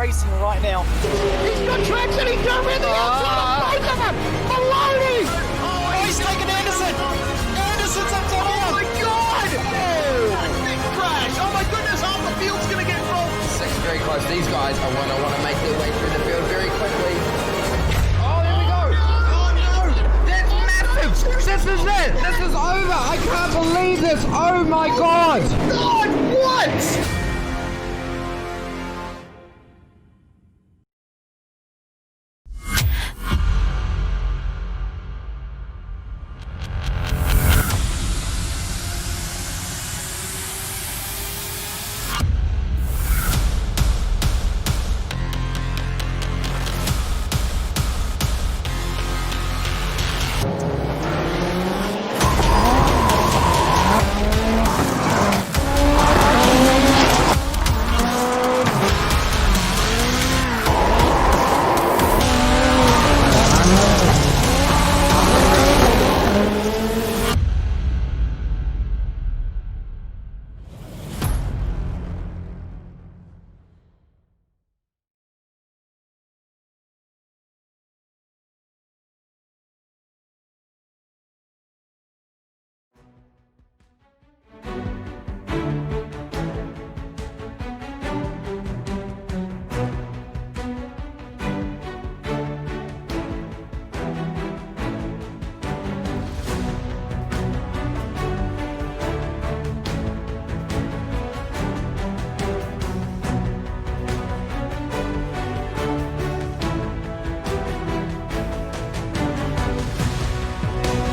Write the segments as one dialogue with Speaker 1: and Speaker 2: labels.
Speaker 1: racing right now.
Speaker 2: He's got traction, he's going around the outside of both of them! Maloney!
Speaker 1: Oh, he's taken Anderson! Anderson's up to him!
Speaker 2: Oh my God! Big crash! Oh my goodness, half the field's going to get rolled!
Speaker 3: Six very close. These guys are want to make their way through the field very quickly.
Speaker 2: Oh, there we go! Oh no!
Speaker 3: That's massive! This is it! This is over! I can't believe this! Oh my God!
Speaker 2: God, what?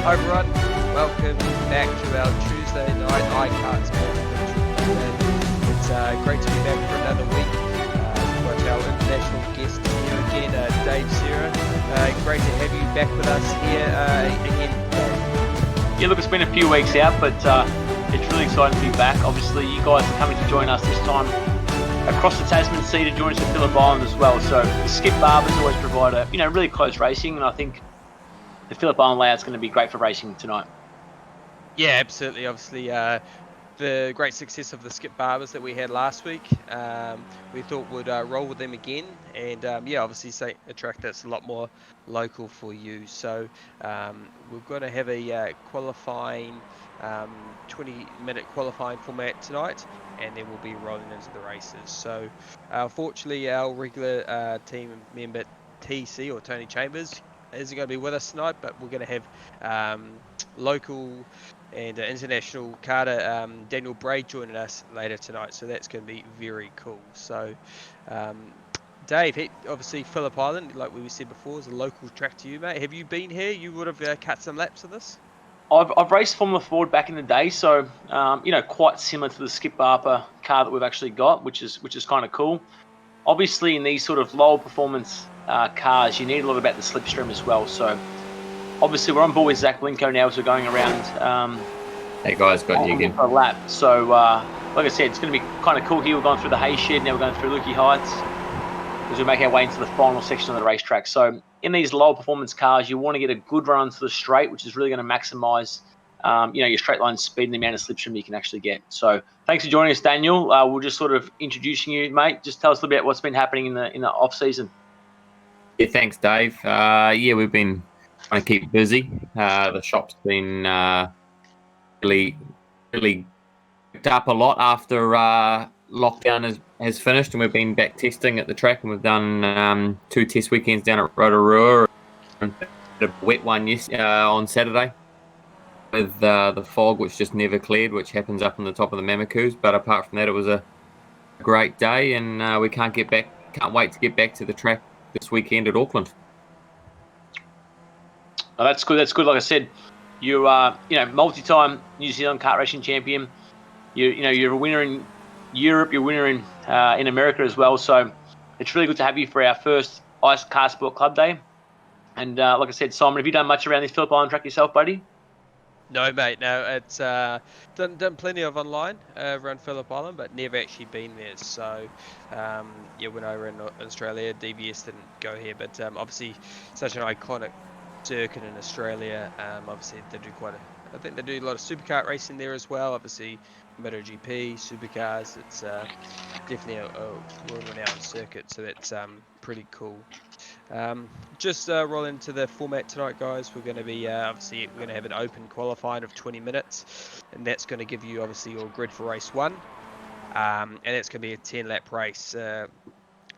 Speaker 4: Hi everyone, welcome back to our Tuesday night KartSport. It's great to be back for another week. We've got our international guest here again, Dave Serra. Great to have you back with us here again.
Speaker 5: Yeah, look, it's been a few weeks out, but it's really exciting to be back. Obviously, you guys are coming to join us this time across the Tasman Sea to join us at Phillip Island as well. So the Skip Barbers always provide a really close racing, and I think the Phillip Island layout's going to be great for racing tonight.
Speaker 4: Yeah, absolutely. Obviously, the great success of the Skip Barbers that we had last week, we thought would roll with them again, and obviously say a track that's a lot more local for you. So we're going to have a qualifying 20-minute qualifying format tonight, and then we'll be rolling into the races. So unfortunately, our regular team member TC, or Tony Chambers, isn't going to be with us tonight, but we're going to have local and international karter Daniel Bray joining us later tonight, so that's going to be very cool. So Dave, obviously Phillip Island, like we said before, is a local track to you, mate. Have you been here? You would have cut some laps of this?
Speaker 5: I've raced Formula Ford back in the day, so quite similar to the Skip Barber car that we've actually got, which is kind of cool. Obviously, in these sort of lower performance cars, you need a lot about the slipstream as well. So obviously, we're on board with Zach Blinko now, as we're going around.
Speaker 6: Hey guys, got you again.
Speaker 5: A lap. So like I said, it's going to be kind of cool here. We're going through the Hayshed, now we're going through Lukey Heights as we make our way into the final section of the racetrack. So in these lower performance cars, you want to get a good run onto the straight, which is really going to maximise your straight line speed and the amount of slipstream you can actually get. So thanks for joining us, Daniel. We're just sort of introducing you, mate. Just tell us a little bit what's been happening in the off season.
Speaker 6: Yeah, thanks, Dave. We've been trying to keep busy. The shop's been really picked up a lot after lockdown has finished, and we've been back testing at the track, and we've done 2 test weekends down at Rotorua, and a wet one on Saturday with the fog, which just never cleared, which happens up on the top of the Mamacoos. But apart from that, it was a great day, and we can't wait to get back to the track this weekend at Auckland.
Speaker 5: Oh, that's good. That's good. Like I said, you are multi-time New Zealand kart racing champion. You're a winner in Europe. You're a winner in America as well. So it's really good to have you for our first Ice KartSport Club Day. And like I said, Simon, have you done much around this Phillip Island track yourself, buddy?
Speaker 4: No, mate. No, it's done plenty of online around Phillip Island, but never actually been there. So when I were in Australia, DBS didn't go here, but obviously such an iconic circuit in Australia. Obviously they do quite I think they do a lot of supercar racing there as well. Obviously, MotoGP, supercars. It's definitely a world-renowned circuit, so that's pretty cool. Just roll into the format tonight, guys. We're going to be obviously we're going to have an open qualifying of 20 minutes, and that's going to give you obviously your grid for race 1, and that's going to be a 10-lap race.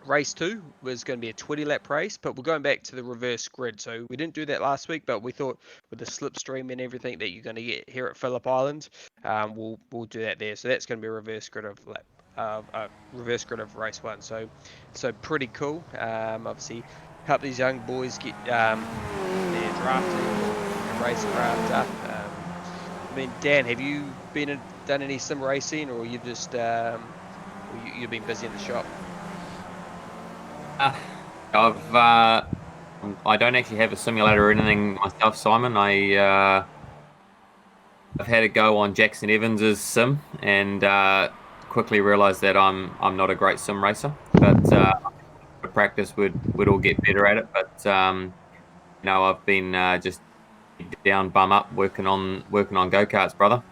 Speaker 4: Race 2 was going to be a 20-lap race, but we're going back to the reverse grid. So we didn't do that last week, but we thought with the slipstream and everything that you're going to get here at Phillip Island, we'll do that there. So that's going to be a reverse grid of race 1. So pretty cool. Obviously, help these young boys get their drafting and racecraft up. I mean, Dan, have you done any sim racing, or you've just you've been busy in the shop?
Speaker 6: I don't actually have a simulator or anything myself, Simon. I've had a go on Jackson Evans's sim and quickly realised that I'm not a great sim racer. But practice would all get better at it. But I've been just down, bum up, working on go-karts, brother.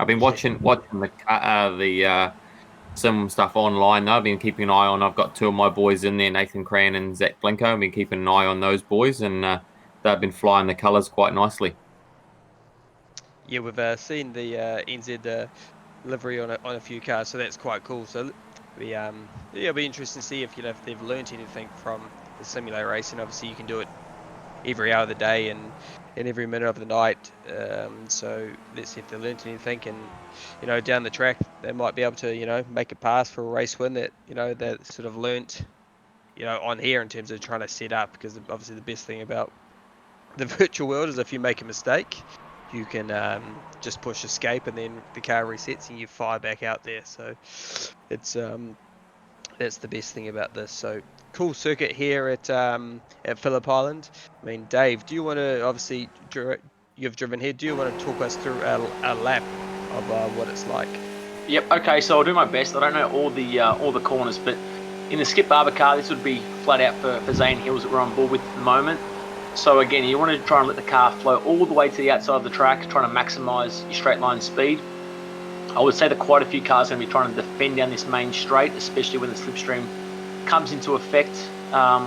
Speaker 6: I've been watching the sim stuff online. Though. I've been keeping an eye on. I've got 2 of my boys in there, Nathan Cran and Zach Blinko. I've been keeping an eye on those boys, and they've been flying the colours quite nicely.
Speaker 4: Yeah, we've seen the NZ livery on a few cars, so that's quite cool. So it'll be interesting to see if if they've learnt anything from the simulator racing. Obviously, you can do it every hour of the day and every minute of the night. So let's see if they learnt anything, and down the track they might be able to make a pass for a race win that that sort of learnt on here in terms of trying to set up, because obviously the best thing about the virtual world is if you make a mistake, you can just push escape and then the car resets and you fire back out there. So it's that's the best thing about this. So cool circuit here at Phillip Island. I mean, Dave, do you want to, obviously you've driven here, do you want to talk us through a lap of what it's like?
Speaker 5: Yep. Okay. So I'll do my best. I don't know all the corners, but in the Skip Barber car, this would be flat out for Zane Hills that we're on board with at the moment. So again, you want to try and let the car flow all the way to the outside of the track, trying to maximise your straight line speed. I would say that quite a few cars are going to be trying to defend down this main straight, especially when the slipstream comes into effect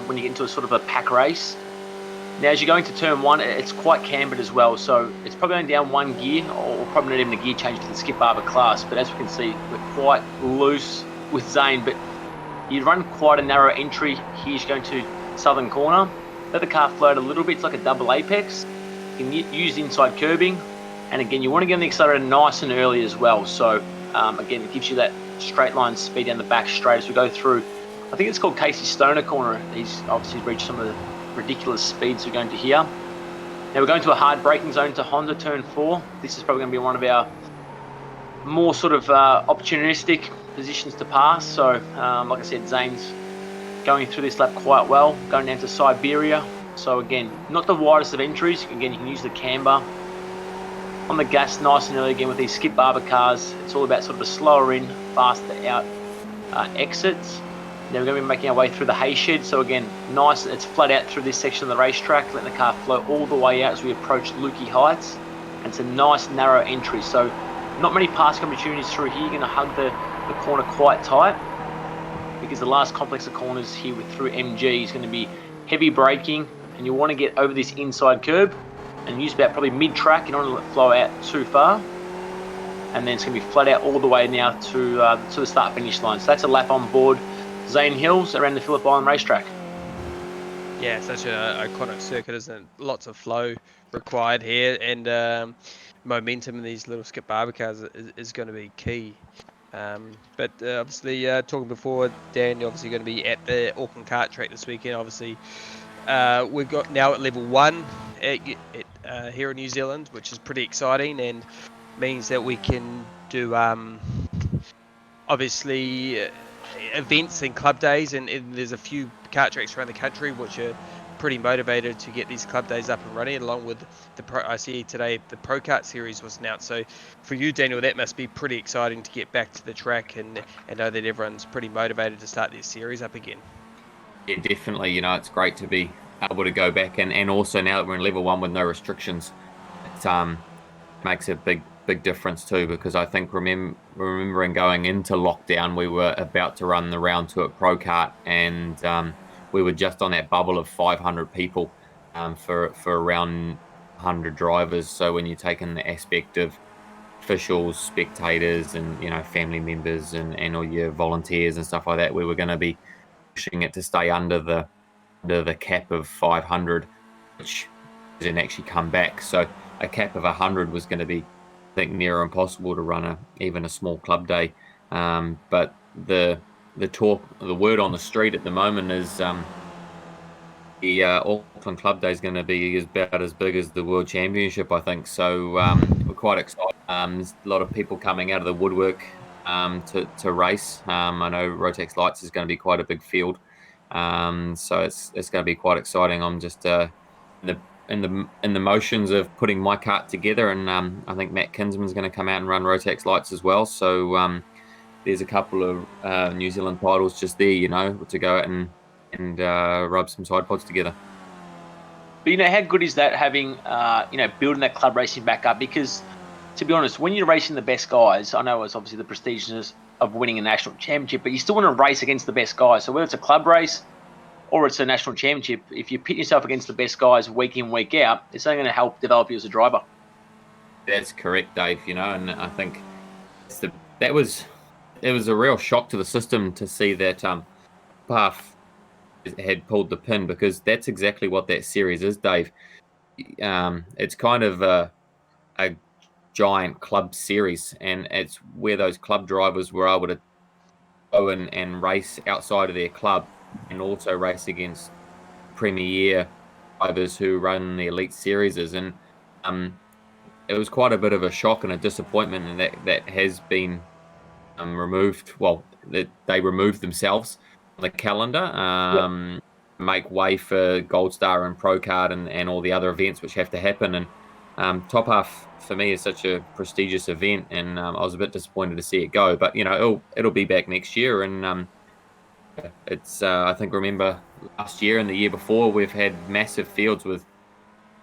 Speaker 5: when you get into a sort of a pack race. Now, as you go into turn 1, it's quite cambered as well, so it's probably only down 1 gear, or probably not even a gear change to the Skip Barber class. But as we can see, we're quite loose with Zane, but you run quite a narrow entry here. You're going to southern corner. Let the car float a little bit. It's like a double apex. You can use inside curbing. And again, you want to get on the accelerator nice and early as well. So again, it gives you that straight line speed down the back straight as we go through. I think it's called Casey Stoner corner. He's obviously reached some of the ridiculous speeds we're going to here. Now we're going to a hard braking zone to Honda turn 4. This is probably going to be one of our more sort of opportunistic positions to pass. So like I said, Zane's going through this lap quite well, going down to Siberia. So again, not the widest of entries. Again, you can use the camber on the gas nice and early again with these Skip Barber cars. It's all about sort of a slower in, faster out exits. Now we're going to be making our way through the hay shed. So again, nice, it's flat out through this section of the racetrack, letting the car flow all the way out as we approach Lukey Heights. And it's a nice narrow entry. So not many passing opportunities through here. You're going to hug the corner quite tight, because the last complex of corners here through MG is going to be heavy braking, and you want to get over this inside curb and use about probably mid-track. You don't want to let it flow out too far, and then it's going to be flat out all the way now to the start-finish line. So that's a lap on board Zane Hills around the Phillip Island racetrack.
Speaker 4: Yeah, such an iconic circuit, isn't it? Lots of flow required here, and momentum in these little Skip Barber cars is going to be key. But obviously, talking before, Dan, you're obviously going to be at the Auckland kart track this weekend. Obviously, we've got now at level 1 here in New Zealand, which is pretty exciting and means that we can do obviously events and club days, and there's a few kart tracks around the country which are pretty motivated to get these club days up and running, along with I see today the Pro Kart series was announced. So for you, Daniel, that must be pretty exciting to get back to the track and know that everyone's pretty motivated to start this series up again.
Speaker 6: Yeah, definitely. It's great to be able to go back, and also now that we're in level 1 with no restrictions, makes a big difference too, because I think remembering going into lockdown, we were about to run the Round 2 at Pro Kart, and we were just on that bubble of 500 people for around 100 drivers. So when you take in the aspect of officials, spectators, and family members, and all your volunteers and stuff like that, we were going to be pushing it to stay under the cap of 500, which didn't actually come back. So a cap of 100 was going to be, I think, near impossible to run even a small club day. But the word on the street at the moment is the Auckland Club Day is going to be about as big as the World Championship, I think. So we're quite excited. There's a lot of people coming out of the woodwork to race. I know Rotex Lights is going to be quite a big field, so it's going to be quite exciting. I'm just in the motions of putting my kart together, and I think Matt Kinsman's going to come out and run Rotex Lights as well. So there's a couple of New Zealand titles just there, to go out and rub some side pods together.
Speaker 5: But how good is that having, building that club racing back up? Because, to be honest, when you're racing the best guys, I know it's obviously the prestige of winning a national championship, but you still want to race against the best guys. So whether it's a club race or it's a national championship, if you pit yourself against the best guys week in, week out, it's only going to help develop you as a driver.
Speaker 6: That's correct, Dave. And I think it was a real shock to the system to see that Path had pulled the pin, because that's exactly what that series is, Dave. It's kind of a giant club series, and it's where those club drivers were able to go and race outside of their club, and also race against premier drivers who run the elite series. And it was quite a bit of a shock and a disappointment, and that has been removed. Well, they removed themselves on the calendar, make way for Gold Star and Pro Kart and all the other events which have to happen. And Top Half for me is such a prestigious event, and I was a bit disappointed to see it go. But it'll be back next year, and it's I think, remember last year and the year before, we've had massive fields with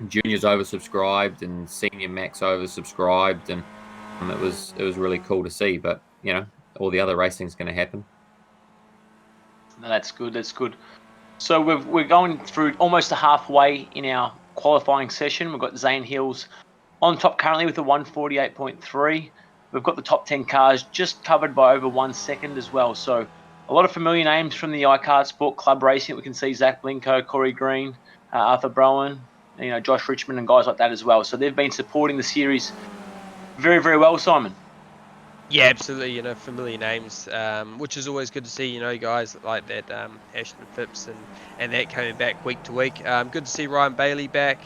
Speaker 6: juniors oversubscribed and senior max oversubscribed, and it was really cool to see. But all the other racing's going to happen.
Speaker 5: No, that's good. That's good. So we're going through almost halfway in our qualifying session. We've got Zane Hills on top currently with a 148.3. We've got the top 10 cars just covered by over 1 second as well. So a lot of familiar names from the KartSport Club Racing. We can see Zach Blinko, Corey Green, Arthur Browen, Josh Richmond, and guys like that as well. So they've been supporting the series very, very well, Simon.
Speaker 4: Yeah, absolutely. Familiar names, which is always good to see. Guys like that, Ashton Phipps and that coming back week to week. Good to see Ryan Bailey back.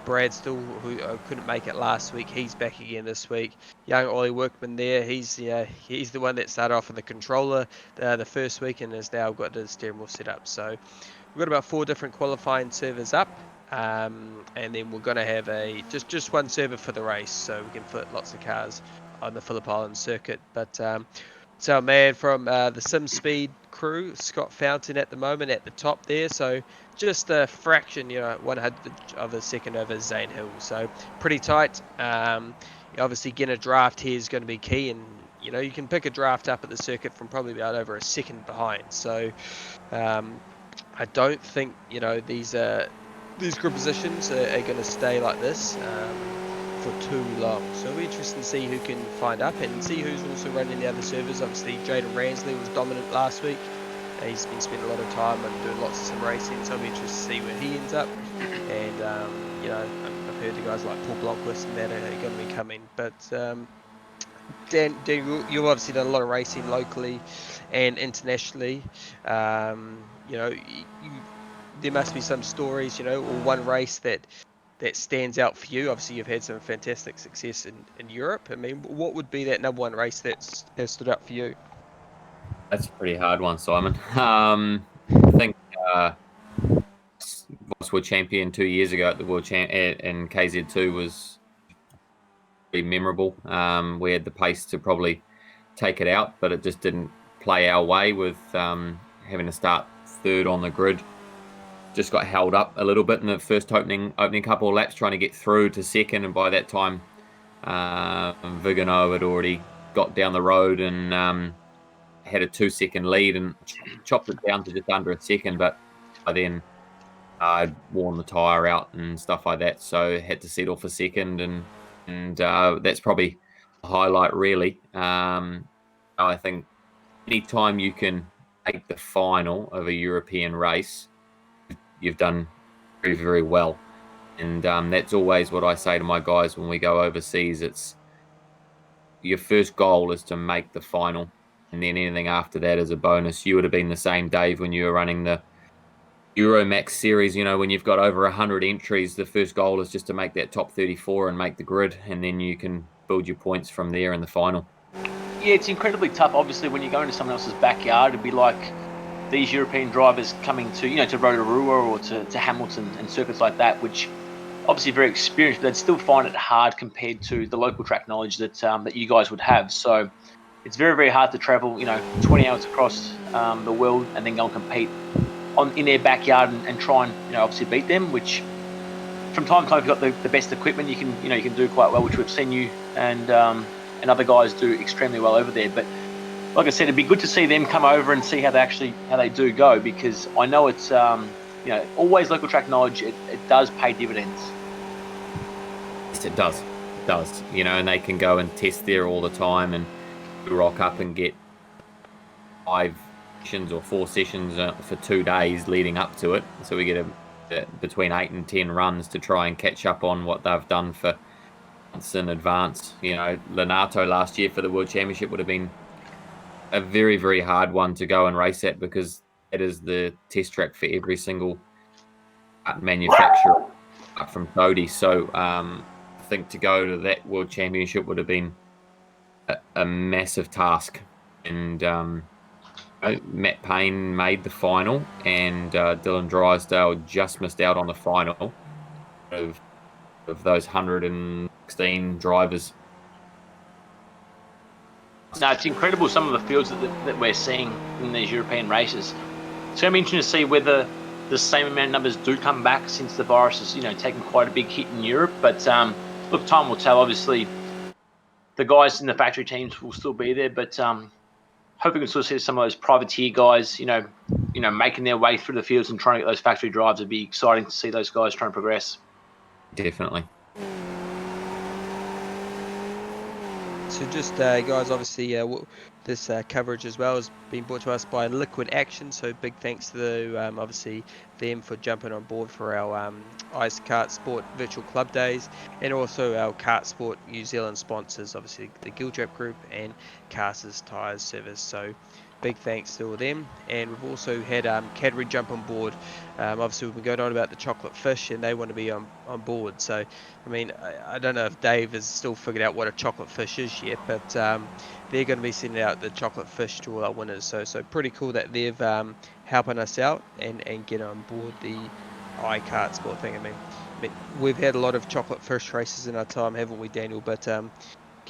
Speaker 4: Brad Still, who couldn't make it last week, he's back again this week. Young Ollie Workman there. He's the one that started off on the controller the first weck and has now got the steering wheel set up. So we've got about 4 different qualifying servers up. And then we're going to have just one server for the race, so we can fit lots of cars on the Phillip Island circuit. But so our man from the Sim Speed crew, Scott Fountain, at the moment at the top there, so just a fraction, 100th of a second over Zane Hill, so pretty tight. Obviously getting a draft here is going to be key, and you can pick a draft up at the circuit from probably about over a second behind. So I don't think these grid positions are going to stay like this for too long. So it'll be interesting to see who can find up and see who's also running the other servers. Obviously Jaden Ransley was dominant last week. He's been spending a lot of time and doing lots of sim racing, so it'll be interesting to see where he ends up. And I've heard the guys like Paul Blomqvist and that are going to be coming. But Dan, you've obviously done a lot of racing locally and internationally. There must be some stories, or one race that stands out for you. Obviously, you've had some fantastic success in Europe. I mean, what would be that number one race that has stood out for you?
Speaker 6: That's a pretty hard one, Simon. I think Voss World Champion 2 years ago at the World Champ in KZ2 was pretty memorable. We had the pace to probably take it out, but it just didn't play our way with having to start third on the grid. Just got held up a little bit in the first opening couple of laps trying to get through to second, and by that time Vigano had already got down the road and had a 2-second lead and chopped it down to just under a second. But by then I'd worn the tyre out and stuff like that, so had to settle for second, and that's probably the highlight really. I think anytime you can make the final of a European race, you've done very, very well. And that's always what I say to my guys when we go overseas. It's your first goal is to make the final, and then anything after that is a bonus. You would have been the same, Dave, when you were running the Euromax series. You know, when you've got over 100 entries, the first goal is just to make that top 34 and make the grid, and then you can build your points from there in the final.
Speaker 5: Yeah, it's incredibly tough. Obviously, when you go into someone else's backyard, it'd be like these European drivers coming to, to Rotorua or to Hamilton and circuits like that, which obviously very experienced, but they'd still find it hard compared to the local track knowledge that you guys would have. So it's very, very hard to travel, 20 hours across the world and then go and compete in their backyard and try and, obviously beat them, which from time to time, if you've got the best equipment, you can do quite well, which we've seen you and other guys do extremely well over there. But like I said, it'd be good to see them come over and see how they do go, because I know it's always local track knowledge. It does pay dividends.
Speaker 6: Yes, it does. It does. And they can go and test there all the time and rock up and get 5 sessions or 4 sessions for 2 days leading up to it. So we get between 8 and 10 runs to try and catch up on what they've done for months in advance. Lenato last year for the World Championship would have been a very, very hard one to go and race at, because it is the test track for every single manufacturer up from Cody. So I think to go to that World Championship would have been a massive task. And Matt Payne made the final, and Dylan Drysdale just missed out on the final of those 116 drivers.
Speaker 5: No, it's incredible some of the fields that we're seeing in these European races. It's going to be interesting to see whether the same amount of numbers do come back, since the virus has, taken quite a big hit in Europe. But look, time will tell. Obviously, the guys in the factory teams will still be there, but hoping we can still see some of those privateer guys, making their way through the fields and trying to get those factory drives. It'd be exciting to see those guys trying to progress.
Speaker 6: Definitely.
Speaker 4: So just guys, obviously this coverage as well has been brought to us by Liquid Action, so big thanks to obviously them for jumping on board for our Ice KartSport virtual club days, and also our KartSport New Zealand sponsors, obviously the Giltrap Group and Cars's Tyres Service. So big thanks to all them. And we've also had Cadbury jump on board. Obviously we've been going on about the chocolate fish, and they want to be on board. So I mean, I don't know if Dave has still figured out what a chocolate fish is yet, but they're going to be sending out the chocolate fish to all our winners. So pretty cool that they've helping us out and get on board the KartSport thing. I mean, we've had a lot of chocolate fish races in our time, haven't we, Daniel? But can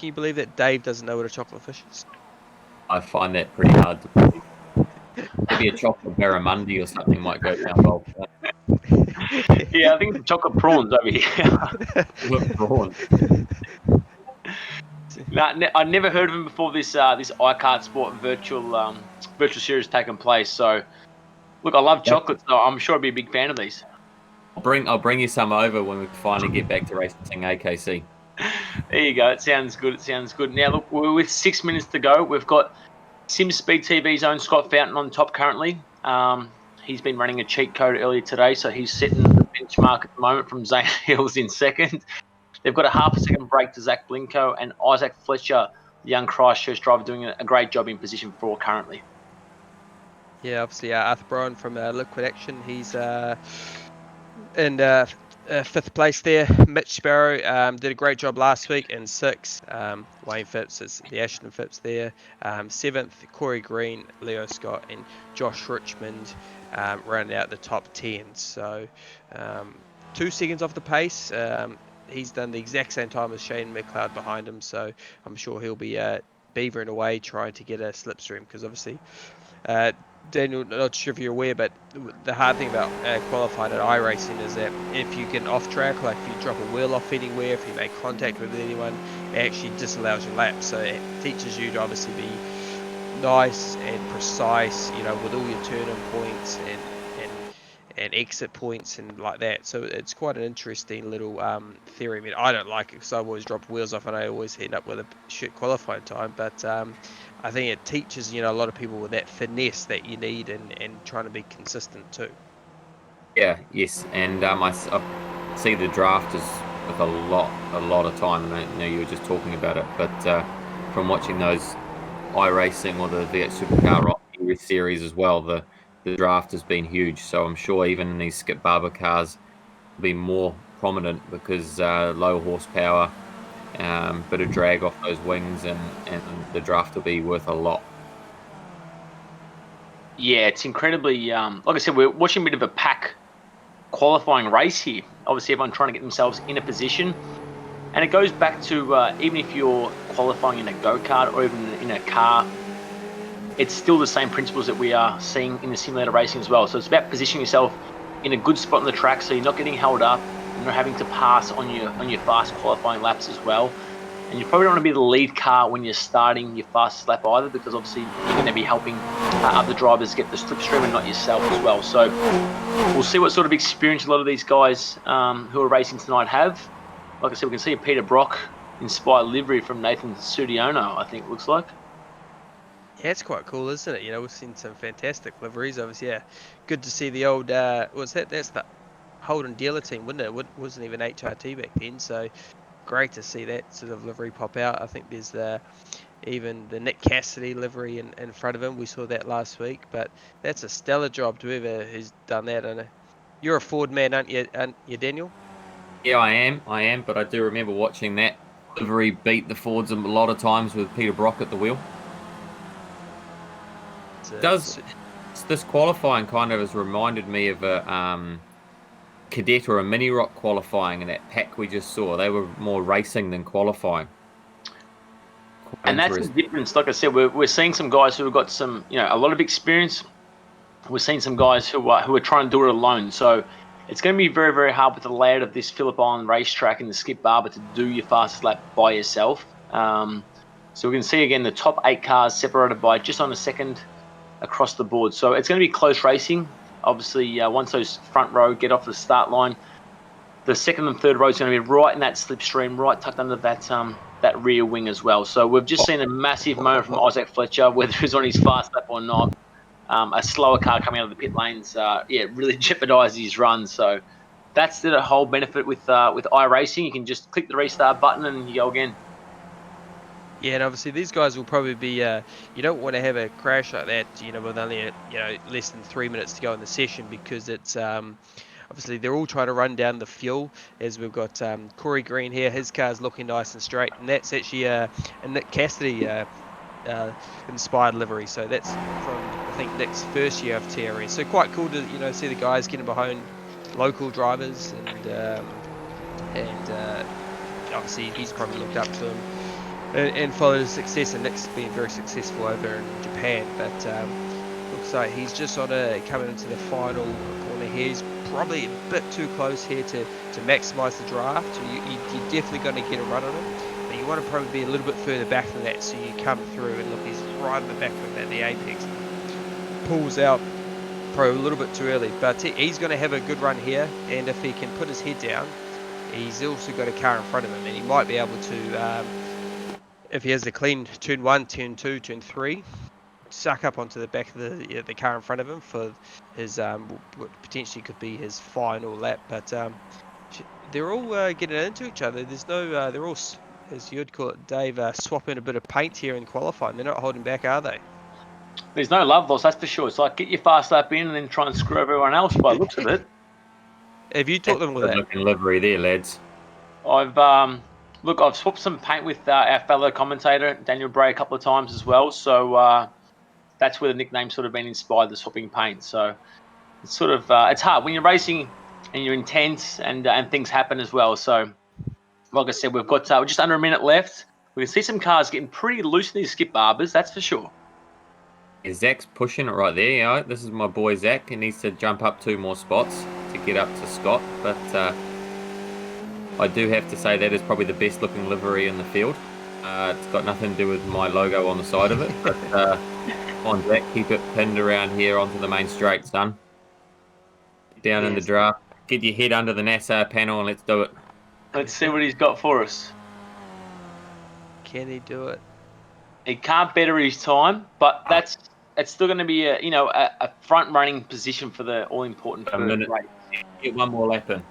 Speaker 4: you believe that Dave doesn't know what a chocolate fish is?
Speaker 6: I find that pretty hard to believe. Maybe a chocolate barramundi or something might go down well.
Speaker 5: Yeah, I think some chocolate prawns over here.
Speaker 6: Prawns.
Speaker 5: No, I'd never heard of him before this iKartSport virtual series taking place. So, look, I love chocolate, so I'm sure I'd be a big fan of these.
Speaker 6: I'll bring you some over when we finally get back to racing AKC.
Speaker 5: There you go. It sounds good. Now, look, we're with 6 minutes to go. We've got Sim Speed TV's own Scott Fountain on top currently. He's been running a cheat code earlier today, so he's setting the benchmark at the moment from Zane Hills in second. They've got a half a second break to Zach Blinko, and Isaac Fletcher, the young Christchurch driver, doing a great job in position 4 currently.
Speaker 4: Yeah, obviously Arthur Bryan from Liquid Action, he's in 5th place there. Mitch Sparrow did a great job last week in 6th. Wayne Phipps is the Ashton Phipps there. 7th, Corey Green, Leo Scott, and Josh Richmond rounded out the top 10. So 2 seconds off the pace. He's done the exact same time as Shane McLeod behind him, so I'm sure he'll be beavering away trying to get a slipstream, because obviously Daniel, not sure if you're aware, but the hard thing about qualifying at iRacing is that if you get off track, like if you drop a wheel off anywhere, if you make contact with anyone, it actually disallows your laps. So it teaches you to obviously be nice and precise, you know, with all your turn-in points and exit points and like that. So it's quite an interesting little theory. I mean, I don't like it because I always drop wheels off and I always end up with a shit qualifying time. But I think it teaches, you know, a lot of people with that finesse that you need and trying to be consistent too.
Speaker 6: Yeah, yes, and I see the drafters with a lot of time, and I know you were just talking about it, but from watching those iRacing or the V8 Supercar Rock series as well, the draft has been huge. So I'm sure even in these Skip Barber cars will be more prominent because low horsepower, bit of drag off those wings, and the draft will be worth a lot.
Speaker 5: Yeah, it's incredibly. Like I said, we're watching a bit of a pack qualifying race here. Obviously, everyone trying to get themselves in a position. And it goes back to even if you're qualifying in a go-kart or even in a car, it's still the same principles that we are seeing in the simulator racing as well. So it's about positioning yourself in a good spot on the track so you're not getting held up, you're not having to pass on your fast qualifying laps as well. And you probably don't want to be the lead car when you're starting your fastest lap either, because obviously you're going to be helping other drivers get the slipstream and not yourself as well. So we'll see what sort of experience a lot of these guys who are racing tonight have. Like I said, we can see a Peter Brock inspired livery from Nathan Sudiono, I think it looks like.
Speaker 4: Yeah, it's quite cool, isn't it? You know, we've seen some fantastic liveries. Obviously, yeah, good to see the old. That's the Holden dealer team, wasn't it? It wasn't even HRT back then, so great to see that sort of livery pop out. I think there's even the Nick Cassidy livery in front of him. We saw that last week, but that's a stellar job to who's done that. And you're a Ford man, aren't you, Daniel?
Speaker 6: Yeah, I am, but I do remember watching that livery beat the Fords a lot of times with Peter Brock at the wheel. Does this qualifying kind of has reminded me of a cadet or a mini rock qualifying in that pack we just saw. They were more racing than qualifying.
Speaker 5: And that's the difference. Like I said, we're seeing some guys who have got some, a lot of experience. We're seeing some guys who are trying to do it alone. So it's going to be very, very hard with the layout of this Phillip Island racetrack and the Skip Barber to do your fastest lap by yourself. So we can see again the top 8 cars separated by just on a second across the board. So it's going to be close racing. Obviously, once those front row get off the start line, the second and third row is going to be right in that slipstream, right tucked under that rear wing as well. So we've just seen a massive moment from Isaac Fletcher, whether he's on his fast lap or not. A slower car coming out of the pit lanes, really jeopardised his run. So that's the whole benefit with iRacing. You can just click the restart button and you go again.
Speaker 4: Yeah, and obviously these guys will probably be. You don't want to have a crash like that, with only less than 3 minutes to go in the session, because it's obviously they're all trying to run down the fuel. As we've got Corey Green here, his car's looking nice and straight, and that's actually a Nick Cassidy inspired livery. So that's from, I think, Nick's first year of TRS. So quite cool to see the guys getting behind local drivers, and obviously he's probably looked up to him and followed his success, and Nick's been very successful over in Japan. But looks like he's just coming into the final corner here. He's probably a bit too close here to maximise the draft. So you're definitely going to get a run on him, but you want to probably be a little bit further back than that, so you come through and look, he's right in the back of the apex. Pulls out probably a little bit too early, but he's going to have a good run here, and if he can put his head down, he's also got a car in front of him, and he might be able to, if he has a clean turn 1, turn 2, turn 3, suck up onto the back of the car in front of him for his what potentially could be his final lap. But they're all getting into each other. There's no, they're all, as you'd call it, Dave, swapping a bit of paint here in qualifying. They're not holding back, are they?
Speaker 5: There's no love loss, that's for sure. It's like get your fast lap in and then try and screw everyone else by the looks of it.
Speaker 4: Have you taught them with that?
Speaker 6: Looking livery there, lads.
Speaker 5: I've swapped some paint with our fellow commentator Daniel Bray a couple of times as well. So that's where the nickname sort of been inspired, the swapping paint. So it's sort of it's hard when you're racing and you're intense and things happen as well. So like I said, we've got we're just under a minute left. We can see some cars getting pretty loose in these Skip Barbers, that's for sure.
Speaker 6: Yeah, Zach's pushing it right there. This is my boy Zach. He needs to jump up 2 more spots to get up to Scott, but I do have to say that is probably the best looking livery in the field. It's got nothing to do with my logo on the side of it, but on Jack, keep it pinned around here onto the main straight, son. Get down in the draft, get your head under the NASA panel, and let's do it.
Speaker 5: Let's see what he's got for us.
Speaker 4: Can he do it?
Speaker 5: He can't better his time, but it's still going to be a front running position for the all important
Speaker 6: minute.
Speaker 5: race.
Speaker 6: Get one more lap in.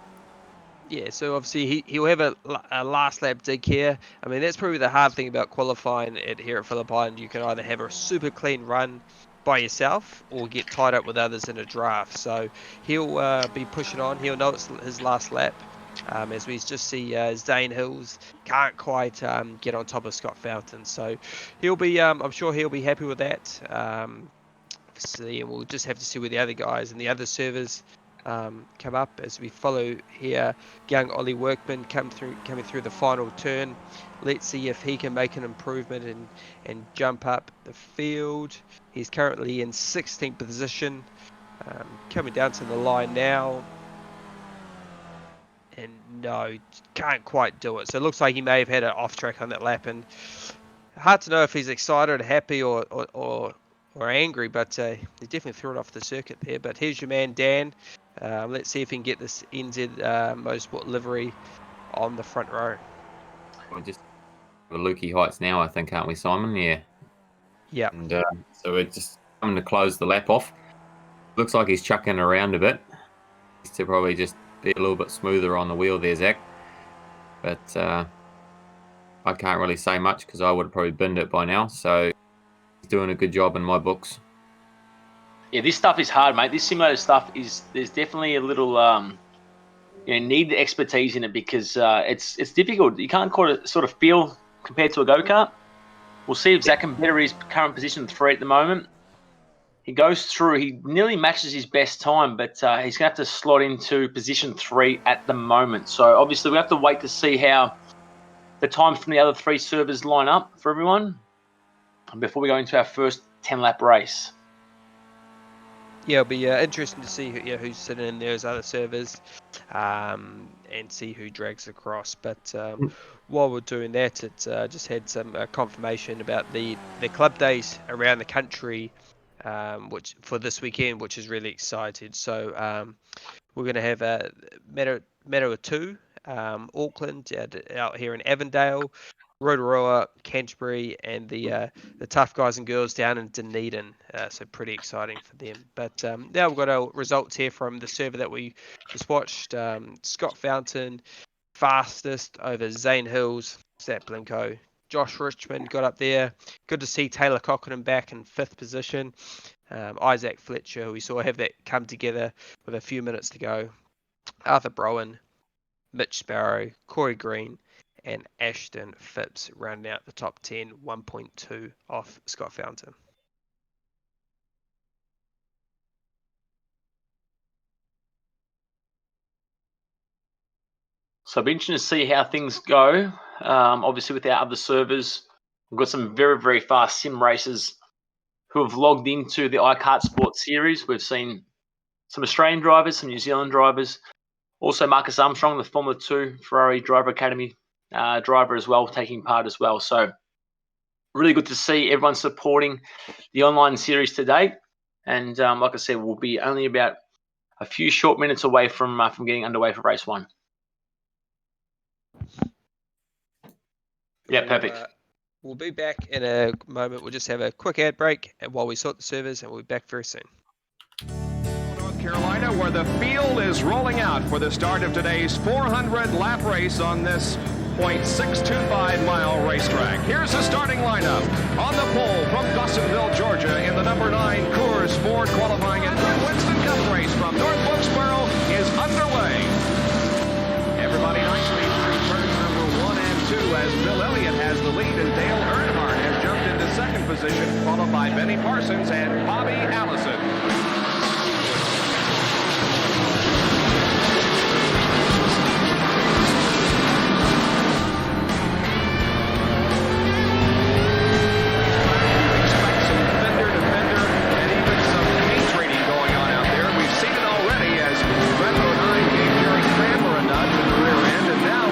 Speaker 4: Yeah, so obviously he'll have a last lap dig here. I mean, that's probably the hard thing about qualifying here at Philippine. You can either have a super clean run by yourself or get tied up with others in a draft. So he'll be pushing on. He'll know it's his last lap. As we just see Zane Hills can't quite get on top of Scott Fountain. So he'll be, I'm sure he'll be happy with that. And we'll just have to see where the other guys and the other servers come up as we follow here. Young Ollie Workman coming through the final turn. Let's see if he can make an improvement and jump up the field. He's currently in 16th position, coming down to the line now, and no, can't quite do it. So it looks like he may have had an off track on that lap, and hard to know if he's excited, happy, or angry, but he definitely threw it off the circuit there. But here's your man Dan. Let's see if he can get this NZ Motorsport livery on the front row.
Speaker 6: We're just at Lukey Heights now, I think, aren't we, Simon? Yeah.
Speaker 4: Yeah.
Speaker 6: And so we're just coming to close the lap off. Looks like he's chucking around a bit. Needs to probably just be a little bit smoother on the wheel there, Zach. But I can't really say much because I would have probably binned it by now. So he's doing a good job in my books.
Speaker 5: Yeah, this stuff is hard, mate. This simulator stuff there's definitely a little need the expertise in it because it's difficult. You can't call it sort of feel compared to a go-kart. We'll see if Zach can better his current position 3 at the moment. He goes through, he nearly matches his best time, but he's going to have to slot into position 3 at the moment. So obviously we have to wait to see how the times from the other 3 servers line up for everyone before we go into our first 10-lap race.
Speaker 4: Yeah, it'll be interesting to see who's sitting in there as other servers and see who drags across. But while we're doing that, it's just had some confirmation about the club days around the country, which for this weekend, which is really excited. So we're going to have Metawa 2, Auckland, out here in Avondale, Rotorua, Canterbury, and the tough guys and girls down in Dunedin. So pretty exciting for them. But now we've got our results here from the server that we just watched. Scott Fountain, fastest over Zane Hills, Zach Blinko. Josh Richmond got up there. Good to see Taylor Cochran back in 5th position. Isaac Fletcher, who we saw have that come together with a few minutes to go. Arthur Browan, Mitch Sparrow, Corey Green, and Ashton Phipps rounding out the top 10, 1.2 off Scott Fountain.
Speaker 5: So it'll be interesting to see how things go. Obviously, with our other servers, we've got some very, very fast sim racers who have logged into the KartSport series. We've seen some Australian drivers, some New Zealand drivers. Also, Marcus Armstrong, the Formula 2 Ferrari Driver Academy driver as well, taking part as well. So really good to see everyone supporting the online series today. And like I said, we'll be only about a few short minutes away from getting underway for race 1. Yeah, perfect.
Speaker 4: We'll be back in a moment. We'll just have a quick ad break while we sort the servers, and we'll be back very soon.
Speaker 2: North Carolina, where the field is rolling out for the start of today's 400-lap race on this 0.625-mile racetrack. Here's the starting lineup. On the pole from Dawsonville, Georgia, in the number 9 Coors Ford qualifying and Winston Cup race from North Wilkesboro is underway. Everybody nicely through turns number 1 and 2 as Bill Elliott has the lead and Dale Earnhardt has jumped into 2nd position, followed by Benny Parsons and Bobby Allison. Now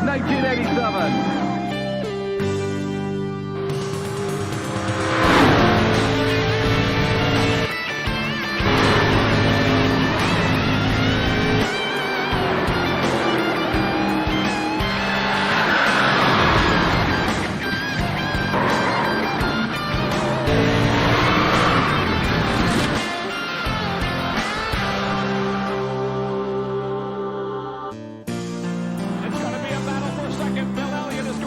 Speaker 2: 1987. It's going to be a battle for second. Bill Elliott is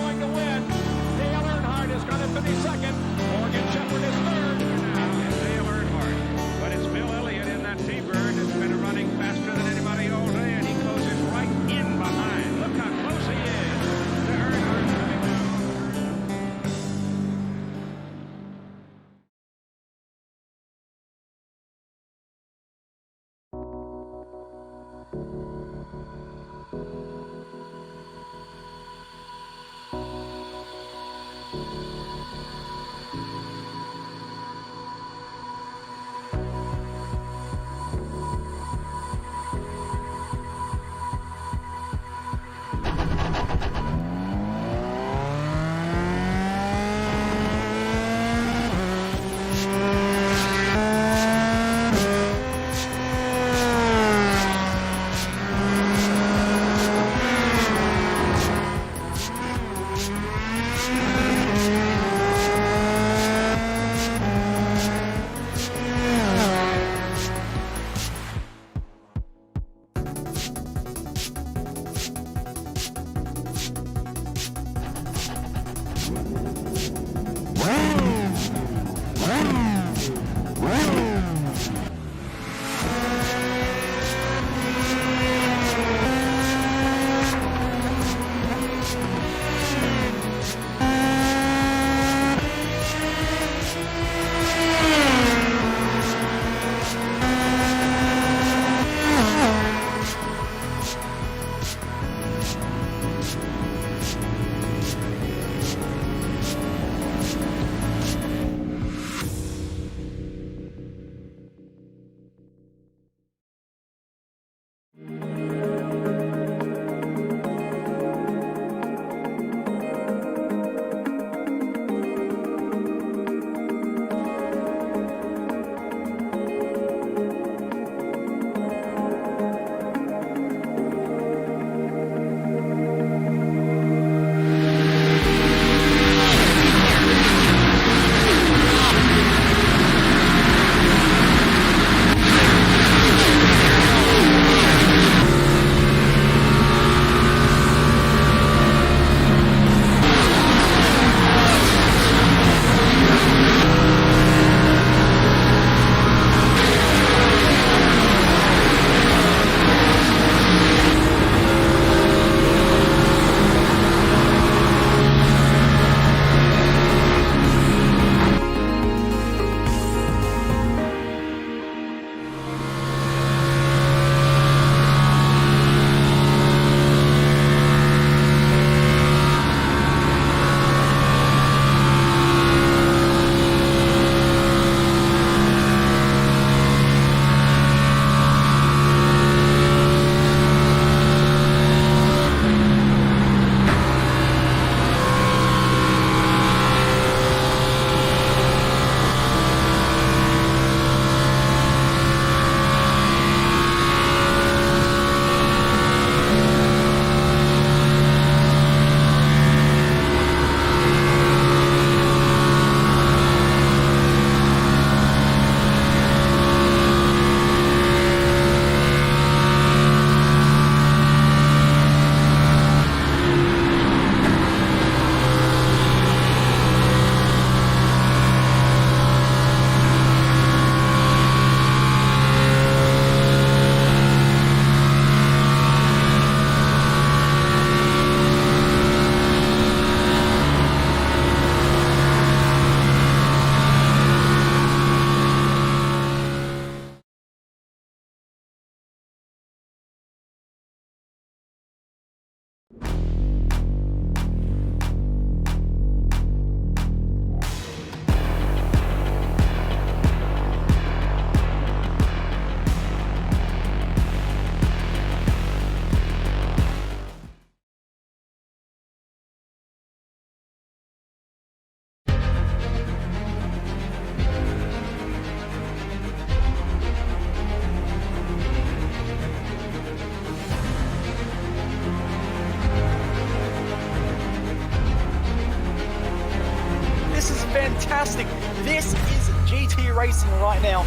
Speaker 1: fantastic. This is GT racing right now.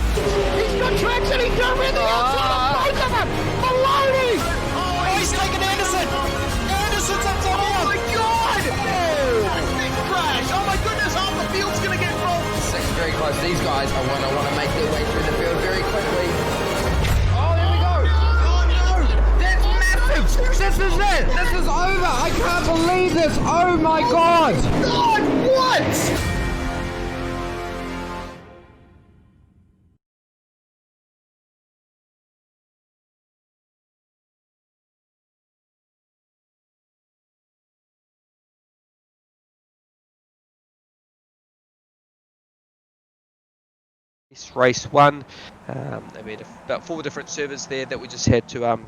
Speaker 3: He's got traction, he's got rid of the outside of both of them! Maloney!
Speaker 1: Oh, he's taken Anderson. Anderson's up top here.
Speaker 3: Oh my God!
Speaker 1: Big crash. Oh my goodness, half the field's going to get rolled.
Speaker 3: Six very close. These guys are want to make their way through the field very quickly. Oh, there we go!
Speaker 1: Oh no!
Speaker 3: That's massive! This is it! This is over! I can't believe this! Oh my God!
Speaker 1: God, what?
Speaker 4: It's race one. I mean, about 4 different servers there that we just had to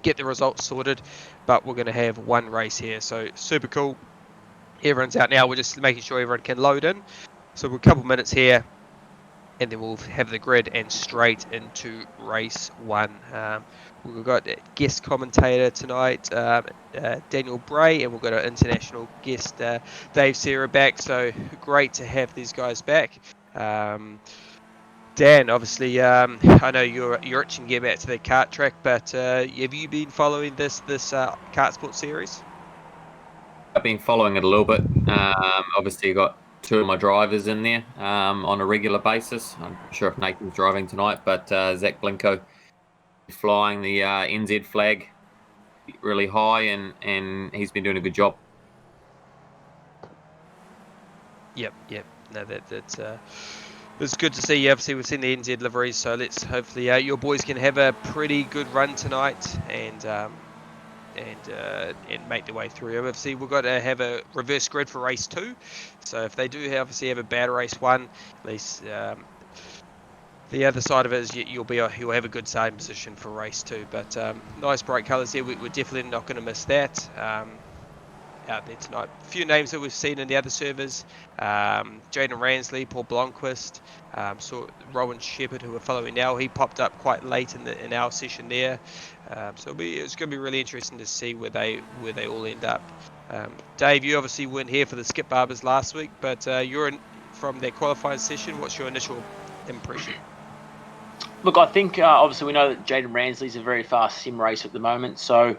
Speaker 4: get the results sorted, but we're going to have one race here, so super cool. Everyone's out now. We're just making sure everyone can load in. So we're a couple minutes here, and then we'll have the grid and straight into race one. We've got a guest commentator tonight, Daniel Bray, and we've got our international guest, Dave Serra, back. So great to have these guys back. Dan, obviously, I know you're itching to get back to the kart track, but have you been following this KartSport series?
Speaker 6: I've been following it a little bit. Obviously, got 2 of my drivers in there on a regular basis. I'm not sure if Nathan's driving tonight, but Zach Blinko flying the NZ flag really high, and he's been doing a good job.
Speaker 4: Yep. No, that's it's good to see. Obviously, we've seen the NZ liveries, so let's hopefully your boys can have a pretty good run tonight and make their way through. Obviously, we've got to have a reverse grid for race 2. So if they do obviously have a bad race 1, at least the other side of it is you'll have a good starting position for race 2. But nice bright colours here. We're definitely not going to miss that. Out there tonight. A few names that we've seen in the other servers: Jaden Ransley, Paul Blomqvist, saw Rowan Shepherd, who we're following now. He popped up quite late in our session there, so it's going to be really interesting to see where they all end up. Dave, you obviously weren't here for the Skip Barbers last week, but you're from their qualifying session. What's your initial impression?
Speaker 5: Look, I think obviously we know that Jaden Ransley's a very fast sim racer at the moment, so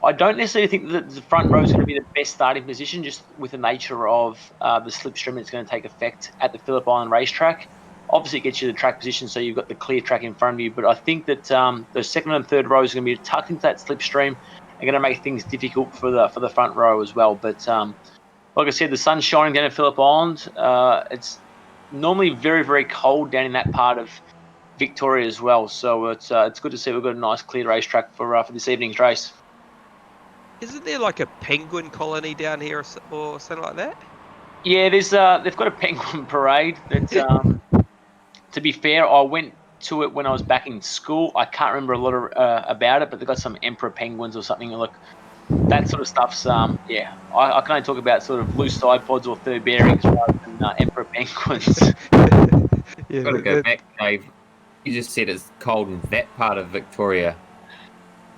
Speaker 5: I don't necessarily think that the front row is going to be the best starting position, just with the nature of the slipstream that's going to take effect at the Phillip Island racetrack. Obviously, it gets you the track position, so you've got the clear track in front of you. But I think that the second and third rows are going to be tucked into that slipstream and going to make things difficult for the front row as well. But like I said, the sun's shining down at Phillip Island. It's normally very, very cold down in that part of Victoria as well. So it's good to see we've got a nice clear racetrack for this evening's race.
Speaker 4: Isn't there like a penguin colony down here or something like that?
Speaker 5: Yeah, there's they've got a penguin parade. That to be fair, I went to it when I was back in school. I can't remember a lot about it, but they've got some emperor penguins or something. Look, that sort of stuff's yeah. I can only talk about sort of loose side pods or third bearings rather than emperor penguins.
Speaker 4: Yeah,
Speaker 6: Got to go back, Dave. You just said it's cold in that part of Victoria.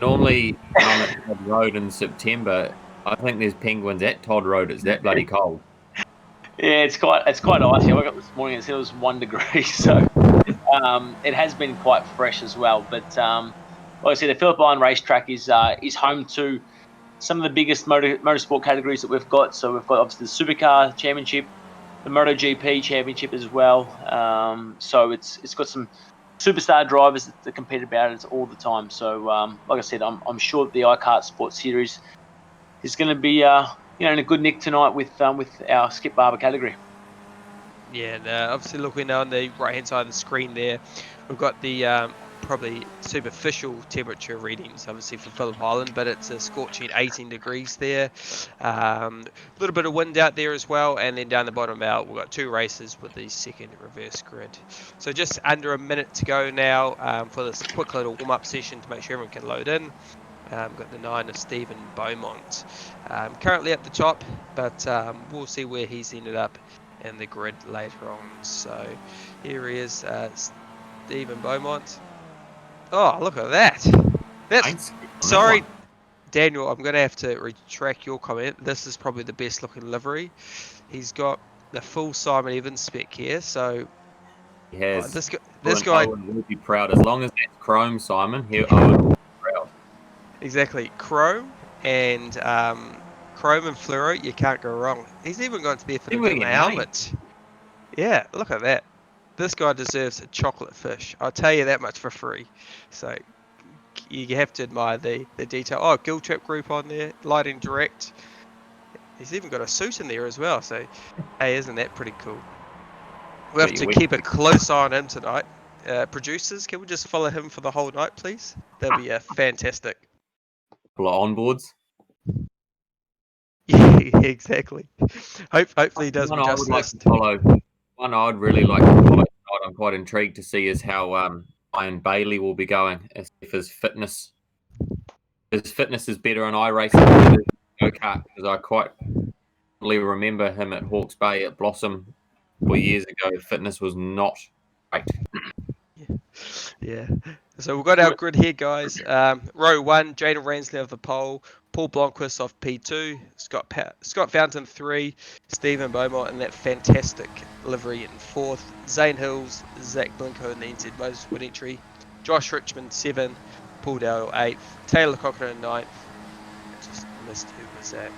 Speaker 6: Normally, on Todd Road in September, I think there's penguins at Todd Road. It's that bloody cold.
Speaker 5: Yeah, it's quite icy. I woke up this morning and it said it was 1 degree, so it has been quite fresh as well. But like I said, the Phillip Island racetrack is home to some of the biggest motorsport categories that we've got. So we've got obviously the Supercar Championship, the MotoGP Championship as well. So it's got some superstar drivers that compete about it all the time. So like I said, I'm sure that the KartSport series is going to be in a good nick tonight with our Skip Barber category.
Speaker 4: Yeah, and obviously looking on the right hand side of the screen there, we've got the probably superficial temperature readings obviously for Phillip Island, but it's a scorching 18 degrees there. A little bit of wind out there as well, and then down the bottom out we've got 2 races with the second reverse grid. So just under a minute to go now for this quick little warm-up session to make sure everyone can load in. Got the 9 of Stephen Beaumont currently at the top, but we'll see where he's ended up in the grid later on. So here he is, Stephen Beaumont. Oh, look at that. That's sorry, Daniel, I'm going to have to retract your comment. This is probably the best looking livery. He's got the full Simon Evans spec here. So
Speaker 6: He has.
Speaker 4: this guy
Speaker 6: Owen will be proud as long as that's chrome, Simon. Owen will be proud.
Speaker 4: exactly chrome and fluoro. You can't go wrong. He's even got to be fitted
Speaker 6: Even
Speaker 4: in the
Speaker 6: a name.
Speaker 4: helmet. Yeah, look at that. This guy deserves a chocolate fish. I'll tell you that much for free. So you have to admire the detail. Oh, Gill Trap Group on there, lighting direct. He's even got a suit in there as well. So, hey, isn't that pretty cool? We have to keep a close eye on him tonight. Producers, can we just follow him for the whole night, please? That'd be fantastic.
Speaker 6: Onboards.
Speaker 4: Yeah, exactly. Hopefully he does me
Speaker 6: One I would like
Speaker 4: justice.
Speaker 6: to follow. One I'd really like to follow tonight, I'm quite intrigued to see is how Iron Bailey will be going. As if his fitness is better on iRacing than it is go-kart, because I quite remember him at Hawke's Bay at Blossom 4 years ago. Fitness was not great.
Speaker 4: Yeah. So we've got our grid here, guys. Row 1, Jaden Ransley of the pole, Paul Blomqvist off P2, Scott Fountain 3, Stephen Beaumont in that fantastic livery in 4th, Zane Hills, Zach Blinko in the NZ Motors winning tree, Josh Richmond 7, Paul Dale 8th, Taylor Cochran in 9th. I just missed who was that.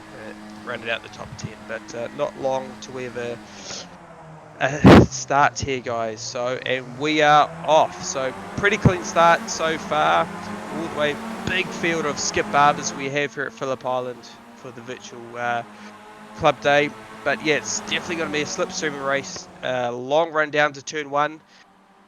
Speaker 4: Rounded out the top 10, but not long to we have a start here, guys. So, and we are off. So pretty clean start so far. All the way, big field of skip barbers we have here at Phillip Island for the virtual club day. But yeah, it's definitely going to be a slipstream race. Long run down to turn 1.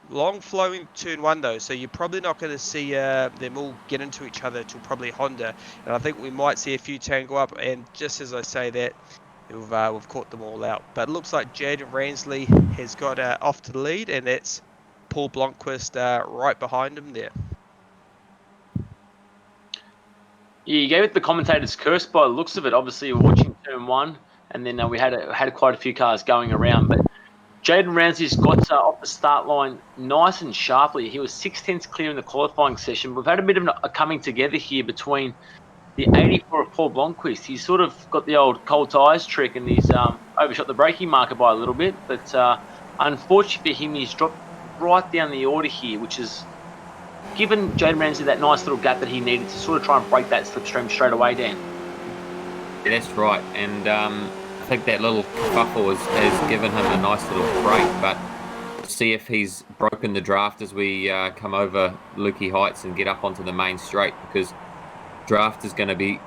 Speaker 4: Long flowing turn 1 though, so you're probably not going to see them all get into each other till probably Honda, and I think we might see a few tangle up. And just as I say that, we've caught them all out. But it looks like Jaden Ransley has got off to the lead, and that's Paul Blomqvist right behind him there.
Speaker 5: Yeah, you gave it the commentator's curse by the looks of it. Obviously, we're watching turn 1, and then we had quite a few cars going around, but Jaden Ramsey's got off the start line nice and sharply. He was 6/10 clear in the qualifying session. We've had a bit of a coming together here between the 84 of Paul Blomqvist. He's sort of got the old cold tyres trick, and he's overshot the braking marker by a little bit. But unfortunately for him, he's dropped right down the order here, which has given Jaden Ramsey that nice little gap that he needed to sort of try and break that slipstream straight away, Dan.
Speaker 6: Yeah, that's right. And I think that little kerfuffle has given him a nice little break, but see if he's broken the draft as we come over Lukey Heights and get up onto the main straight, because draft is going to be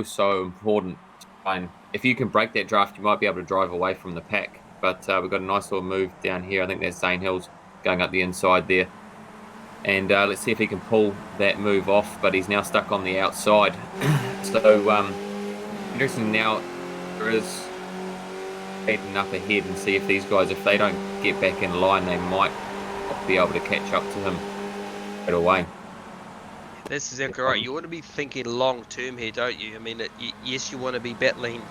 Speaker 6: so important. And if you can break that draft, you might be able to drive away from the pack. But we've got a nice little move down here. I think that's Zane Hills going up the inside there. And let's see if he can pull that move off, but he's now stuck on the outside. So interesting now, there is heading up ahead and see if these guys, if they don't get back in line, they might be able to catch up to him right away.
Speaker 4: That's exactly right. You want to be thinking long term here, don't you? I mean, yes, you want to be battling,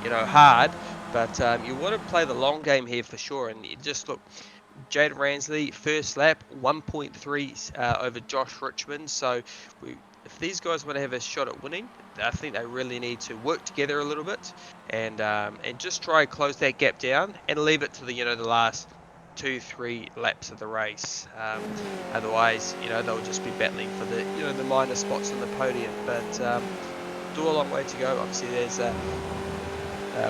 Speaker 4: hard, but you want to play the long game here for sure. And you just look, Jaden Ransley, first lap, 1.3 over Josh Richmond. So if these guys want to have a shot at winning, I think they really need to work together a little bit and just try and close that gap down and leave it to the last 2-3 laps of the race. Otherwise, they'll just be battling for the minor spots on the podium. But still a long way to go. Obviously, there's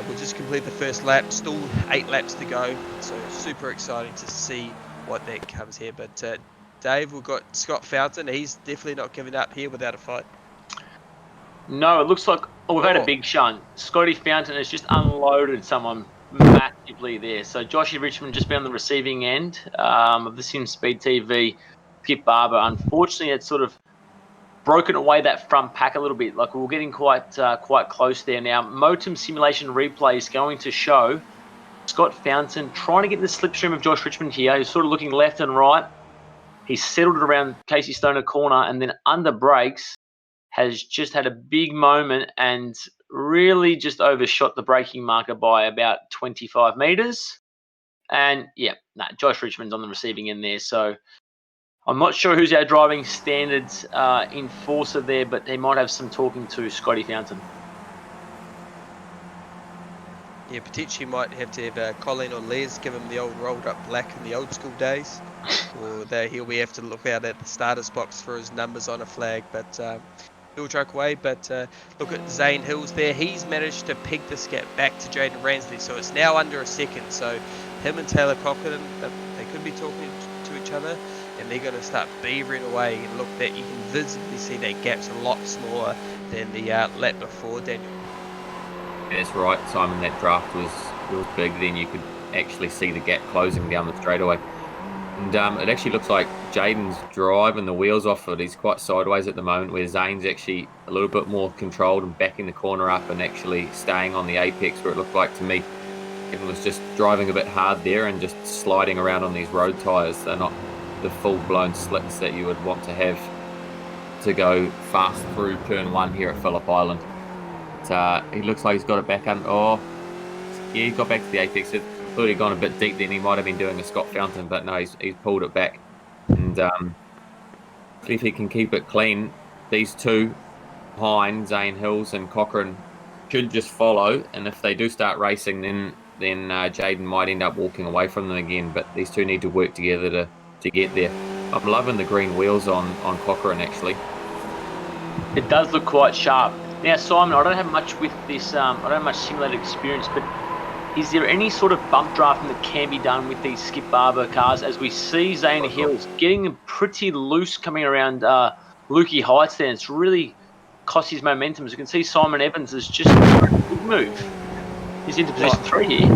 Speaker 4: we'll just complete the first lap. Still 8 laps to go. So super exciting to see what that comes here. But Dave, we've got Scott Fountain. He's definitely not giving up here without a fight.
Speaker 5: No, it looks like we've had a big shunt. Scotty Fountain has just unloaded someone massively there. So Joshy Richmond just been on the receiving end of the Sim Speed TV Skip Barber. Unfortunately, it's sort of broken away that front pack a little bit. Like we're getting quite close there now. Motum Simulation Replay is going to show Scott Fountain trying to get in the slipstream of Josh Richmond here. He's sort of looking left and right. He's settled it around Casey Stoner corner, and then under brakes has just had a big moment and really just overshot the braking marker by about 25 metres. And yeah, Josh Richmond's on the receiving end there. So I'm not sure who's our driving standards enforcer there, but he might have some talking to Scotty Fountain.
Speaker 4: Yeah, potentially might have to have Colin or Les give him the old rolled up black in the old school days, or that he'll be have to look out at the starters box for his numbers on a flag. But he'll truck away. But look at Zane Hills there. He's managed to peg this gap back to Jaden Ransley, so it's now under a second. So him and Taylor Cochran, they could be talking to each other, and they're going to start beavering away. And look, that you can visibly see that gap's a lot smaller than the lap before, Daniel.
Speaker 6: That's right, Simon. That draft was big. Then you could actually see the gap closing down the straightaway. And it actually looks like Jaden's driving the wheels off it. He's quite sideways at the moment, where Zane's actually a little bit more controlled and backing the corner up and actually staying on the apex, where it looked like to me Jaden was just driving a bit hard there and just sliding around on these road tyres. They're not the full-blown slicks that you would want to have to go fast through turn 1 here at Phillip Island. He looks like he's got it back on. Oh, yeah, he got back to the apex. I thought he'd gone a bit deep then. He might have been doing a Scott Fountain, but no, he's pulled it back. And if he can keep it clean, these two behind, Zane Hills and Cochran, should just follow. And if they do start racing, then Jaden might end up walking away from them again. But these two need to work together to get there. I'm loving the green wheels on Cochran, actually.
Speaker 5: It does look quite sharp. Now, Simon, I don't have much with this. I don't have much simulated experience, but is there any sort of bump drafting that can be done with these Skip Barber cars? As we see Zane Hills getting pretty loose coming around Lukey Heights there, and it's really cost his momentum. As you can see, Simon Evans is just a good move. He's into position 3 here.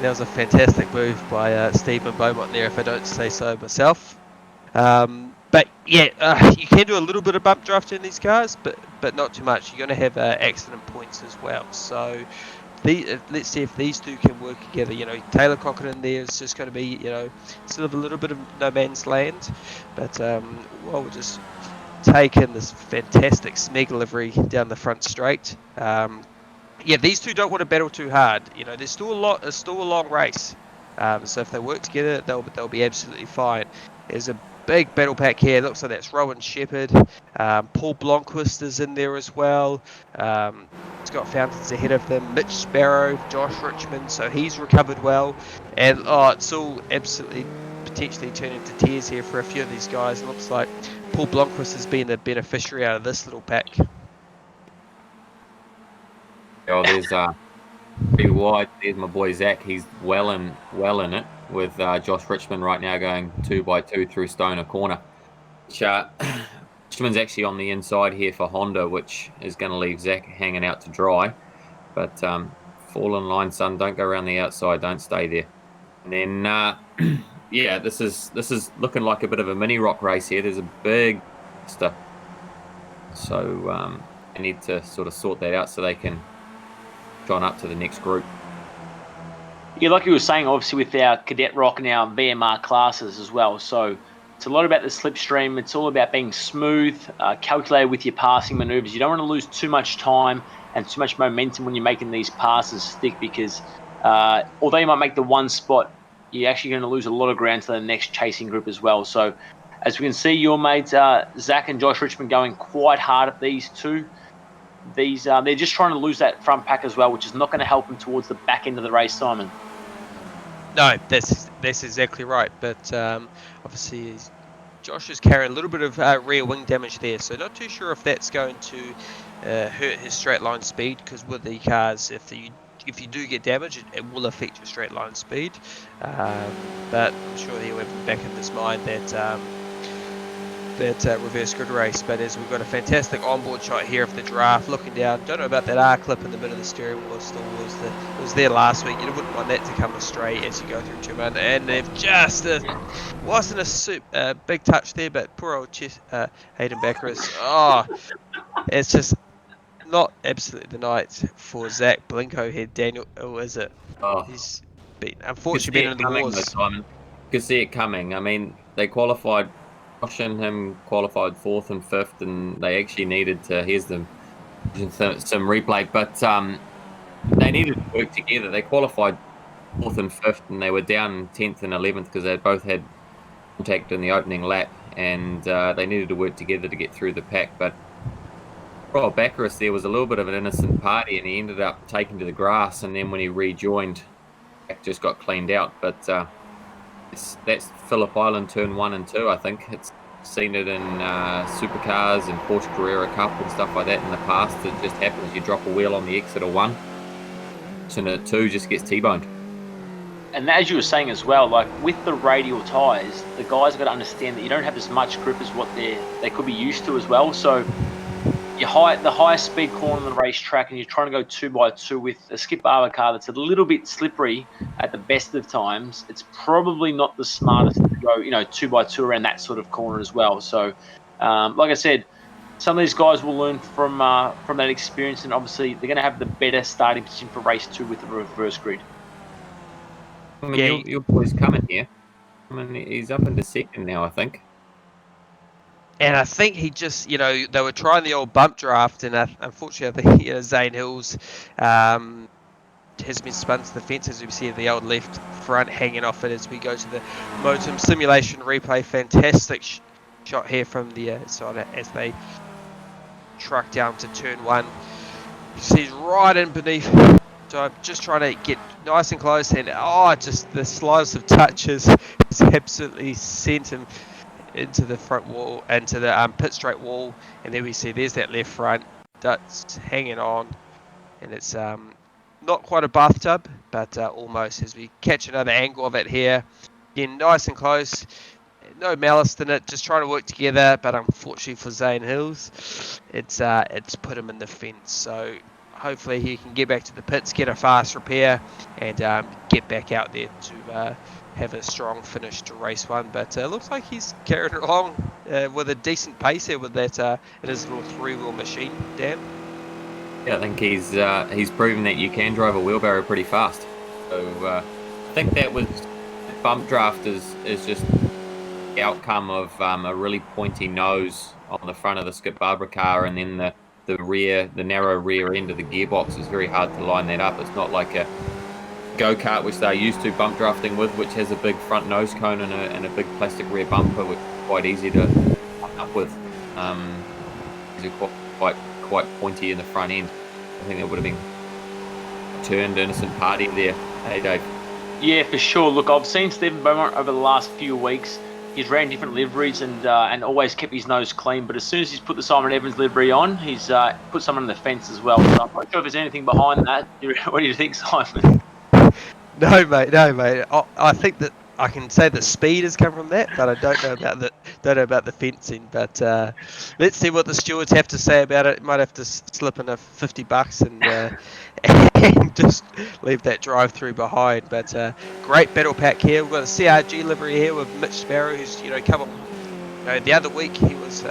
Speaker 4: That was a fantastic move by Stephen Beaumont there, if I don't say so myself. But yeah, you can do a little bit of bump drafting in these cars, but not too much. You're going to have accident points as well. So let's see if these two can work together. You know, Taylor Cochran there is just going to be, you know, sort of a little bit of no man's land. But we'll just take in this fantastic Smeg livery down the front straight. Yeah, these two don't want to battle too hard. You know, there's still a long race. So if they work together, they'll be absolutely fine. There's a big battle pack here. Looks like that's Rowan Shepherd. Paul Blomqvist is in there as well. Scott Fountain's ahead of them. Mitch Sparrow, Josh Richmond. So he's recovered well. And it's all absolutely potentially turning to tears here for a few of these guys. It looks like Paul Blomqvist has been the beneficiary out of this little pack.
Speaker 6: Oh, there's pretty wide. There's my boy Zach. He's well in it with Josh Richmond right now going 2x2 through Stoner Corner. Richmond's actually on the inside here for Honda, which is going to leave Zach hanging out to dry. But fall in line, son. Don't go around the outside. Don't stay there. And then yeah, this is looking like a bit of a mini rock race here. There's a big stuff, so I need to sort of sort that out so they can join up to the next group.
Speaker 5: Yeah, like you were saying, obviously with our Cadet Rock and our VMR classes as well. So it's a lot about the slipstream. It's all about being smooth, calculated with your passing maneuvers. You don't want to lose too much time and too much momentum when you're making these passes stick, because although you might make the one spot, you're actually going to lose a lot of ground to the next chasing group as well. So as we can see, your mates Zach and Josh Richmond going quite hard at these two. They're just trying to lose that front pack as well, which is not going to help them towards the back end of the race, Simon.
Speaker 4: No, that's exactly right. But obviously, Josh is carrying a little bit of rear wing damage there, so not too sure if that's going to hurt his straight line speed. Because with the cars, if you do get damage, it will affect your straight line speed. But I'm sure he'll have in the back of his mind that reverse grid race. But as we've got a fantastic onboard shot here of the giraffe looking down, don't know about that R clip in the middle of the steering wheel. It was there last week. You wouldn't want that to come astray as you go through turn one. And they've just wasn't a big touch there, but poor old Hayden Becker it's just not absolutely the night for Zach Blinkohead. Daniel, is it?
Speaker 6: Oh,
Speaker 4: he's unfortunately been in the wars.
Speaker 6: Simon. You could see it coming. I mean, they qualified. Josh and him qualified 4th and 5th, and they actually needed to. Here's some replay, but they needed to work together. They qualified 4th and 5th, and they were down 10th and 11th because they both had contact in the opening lap, and they needed to work together to get through the pack. But Rob Baccaris there was a little bit of an innocent party, and he ended up taking to the grass, and then when he rejoined, it just got cleaned out. But that's Phillip Island turn 1 and 2, I think. It's seen it in supercars and Porsche Carrera Cup and stuff like that in the past. It just happens, you drop a wheel on the exit of 1, and at 2 just gets T-boned.
Speaker 5: And as you were saying as well, like with the radial tyres, the guys have got to understand that you don't have as much grip as what they could be used to as well. So the highest speed corner on the racetrack, and you're trying to go 2x2 with a Skip Barber car that's a little bit slippery at the best of times. It's probably not the smartest to go, 2x2 around that sort of corner as well. So, like I said, some of these guys will learn from that experience, and obviously they're going to have the better starting position for race 2 with the reverse grid.
Speaker 6: I mean, your boy's coming here. I mean, he's up into second now, I think.
Speaker 4: And I think he just, they were trying the old bump draft, and unfortunately, I think Zane Hills has been spun to the fence, as we see the old left front hanging off it as we go to the Motum simulation replay. Fantastic shot here from the side as they truck down to turn 1. You see he's right in beneath. So I'm just trying to get nice and close, and just the slightest of touches has absolutely sent him into the front wall, into the pit straight wall, and then we see there's that left front that's hanging on, and it's not quite a bathtub, but almost, as we catch another angle of it here. Again, nice and close, no malice in it, just trying to work together, but unfortunately for Zane Hills, it's put him in the fence. So hopefully he can get back to the pits, get a fast repair, and get back out there to have a strong finish to race 1. But it looks like he's carrying it along with a decent pace here with that in his little 3-wheel machine, Dan.
Speaker 6: Yeah, I think he's proven that you can drive a wheelbarrow pretty fast. So I think that was bump draft is just the outcome of a really pointy nose on the front of the Skip Barber car, and then the narrow rear end of the gearbox is very hard to line that up. It's not like a go-kart which they're used to bump drafting with, which has a big front nose cone and a big plastic rear bumper, which is quite easy to come up with. It's quite pointy in the front end. I think that would have been turned innocent party there. Hey, Dave.
Speaker 5: Yeah, for sure. Look, I've seen Stephen Beaumont over the last few weeks. He's ran different liveries and always kept his nose clean. But as soon as he's put the Simon Evans livery on, he's put someone on the fence as well. So I'm not sure if there's anything behind that. What do you think, Simon?
Speaker 4: No, mate. I think that I can say that speed has come from that, but I don't know about the fencing. But let's see what the stewards have to say about it. Might have to slip in $50 and just leave that drive-through behind. But great battle pack here. We've got a CRG livery here with Mitch Sparrow, who's come on. The other week he was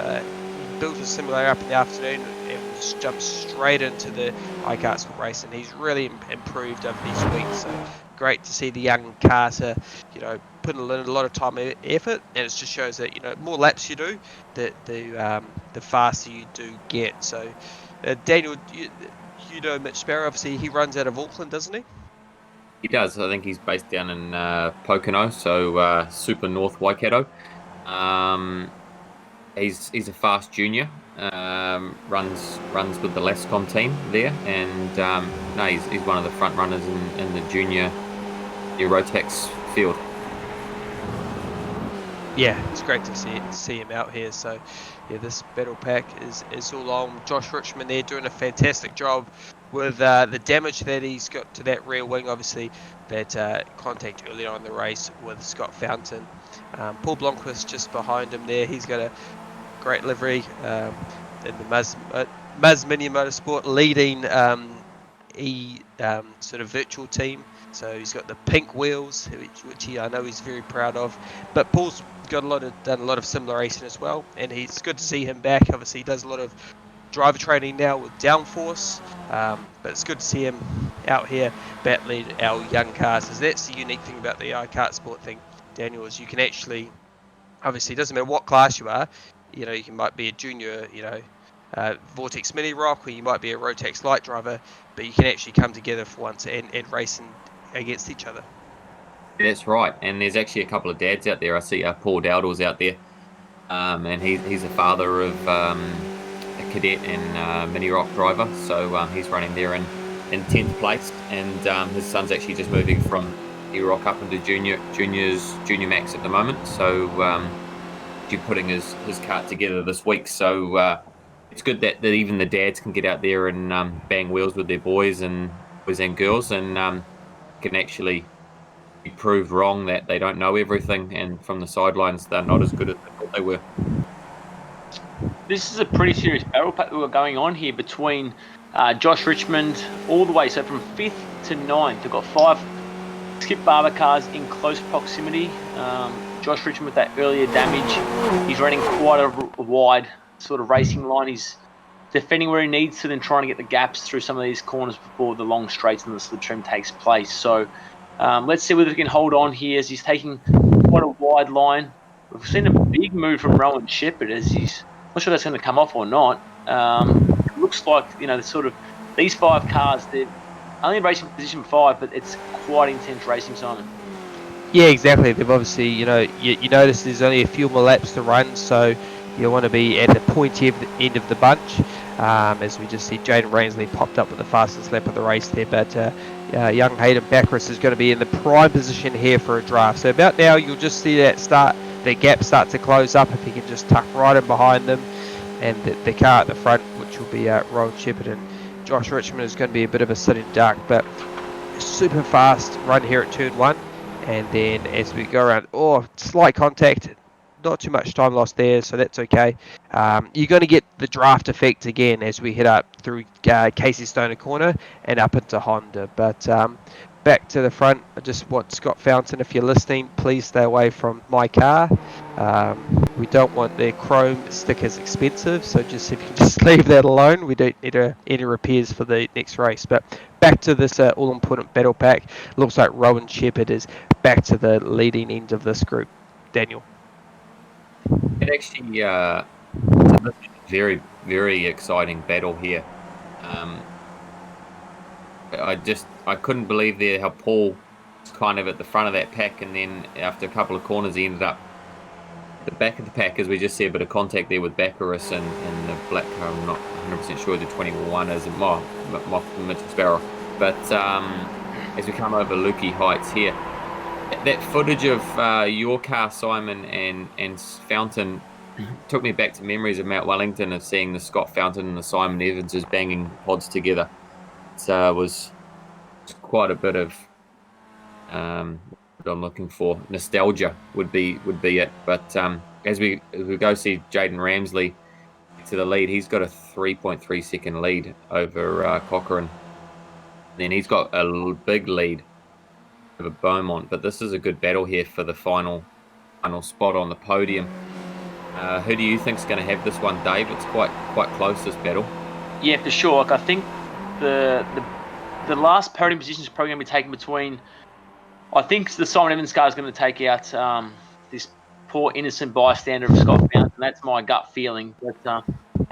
Speaker 4: built a simulator up in the afternoon and just jumped straight into the KartSport race, and he's really improved over these weeks. So great to see the young Carter, putting in a lot of time and effort, and it just shows that more laps you do, the faster you do get. So Daniel, Mitch Sparrow, obviously he runs out of Auckland, doesn't he?
Speaker 6: He does. I think he's based down in Pocono, so super north Waikato. He's a fast junior. Runs with the Lascon team there, and he's one of the front runners in the junior Rotax field. Yeah,
Speaker 4: it's great to see him out here. So yeah, this battle pack is all on. Josh Richmond there doing a fantastic job with the damage that he's got to that rear wing. Obviously that contact earlier on in the race with Scott Fountain. Paul Blomqvist just behind him there. He's got a great livery in the Maz Mini Motorsport leading sort of virtual team. So he's got the pink wheels, which I know he's very proud of. But Paul's done a lot of sim racing as well, and it's good to see him back. Obviously, he does a lot of driver training now with Downforce, but it's good to see him out here battling our young cars. Because that's the unique thing about the KartSport thing, Daniel, is you can actually, obviously, it doesn't matter what class you are. You might be a junior, Vortex Mini Rock, or you might be a Rotax Light driver, but you can actually come together for once and race against each other.
Speaker 6: That's right, and there's actually a couple of dads out there. I see Paul Dowdall's out there, and he's a father of a cadet and mini rock driver. So he's running there in 10th place, and his son's actually just moving from mini rock up into junior max at the moment. So he's putting his cart together this week. So it's good that even the dads can get out there and bang wheels with their boys and girls, and can actually be proved wrong that they don't know everything, and from the sidelines they're not as good as they thought they were.
Speaker 5: This is a pretty serious barrel pack that we're going on here between Josh Richmond all the way. So from 5th to 9th, we've got 5 Skip Barber cars in close proximity. Josh Richmond with that earlier damage. He's running quite a wide sort of racing line. He's defending where he needs to, then trying to get the gaps through some of these corners before the long straights and the slip trim takes place. So let's see whether we can hold on here as he's taking quite a wide line. We've seen a big move from Rowan Shepherd as he's not sure that's going to come off or not. It looks like, you know, the sort of these 5 cars, they're only racing position 5, but it's quite intense racing, Simon.
Speaker 4: Yeah, exactly. They've obviously, you notice there's only a few more laps to run, so you want to be at the pointy end of the bunch. As we just see, Jaden Rainsley popped up with the fastest lap of the race there, but young Hayden Backrus is going to be in the prime position here for a draft. So about now, you'll just see the gap start to close up if he can just tuck right in behind them, and the car at the front, which will be Rowan Shepherd and Josh Richmond, is going to be a bit of a sitting duck, but super fast run here at turn 1. And then as we go around, slight contact, not too much time lost there, so that's okay. You're going to get the draft effect again as we head up through Casey Stoner Corner and up into Honda. But back to the front, I just want Scott Fountain, if you're listening, please stay away from my car. We don't want their chrome stickers expensive, so just if you can just leave that alone. We don't need any repairs for the next race. But back to this all-important battle pack. Looks like Rowan Shepherd is back to the leading end of this group. Daniel.
Speaker 6: It actually, it's a very, very exciting battle here. I couldn't believe there how Paul was kind of at the front of that pack, and then after a couple of corners, he ended up at the back of the pack, as we just see a bit of contact there with Baccaris and the black car. I'm not 100% sure the 21 is Mitchell Sparrow. But as we come over Lukey Heights here, that footage of your car, Simon, and Fountain took me back to memories of Mount Wellington, of seeing the Scott Fountain and the Simon Evanses banging pods together. It was quite a bit of what I'm looking for. Nostalgia would be it. But as we go see Jaden Ramsley to the lead, he's got a 3.3 second lead over Cochrane. Then he's got a big lead over Beaumont. But this is a good battle here for the final spot on the podium. Who do you think is going to have this one, Dave? It's quite close, this battle.
Speaker 5: Yeah, for sure. Like, I think the last podium position is probably going to be taken between. I think the Simon Evans car is going to take out this poor innocent bystander of Scott Fountain. That's my gut feeling. But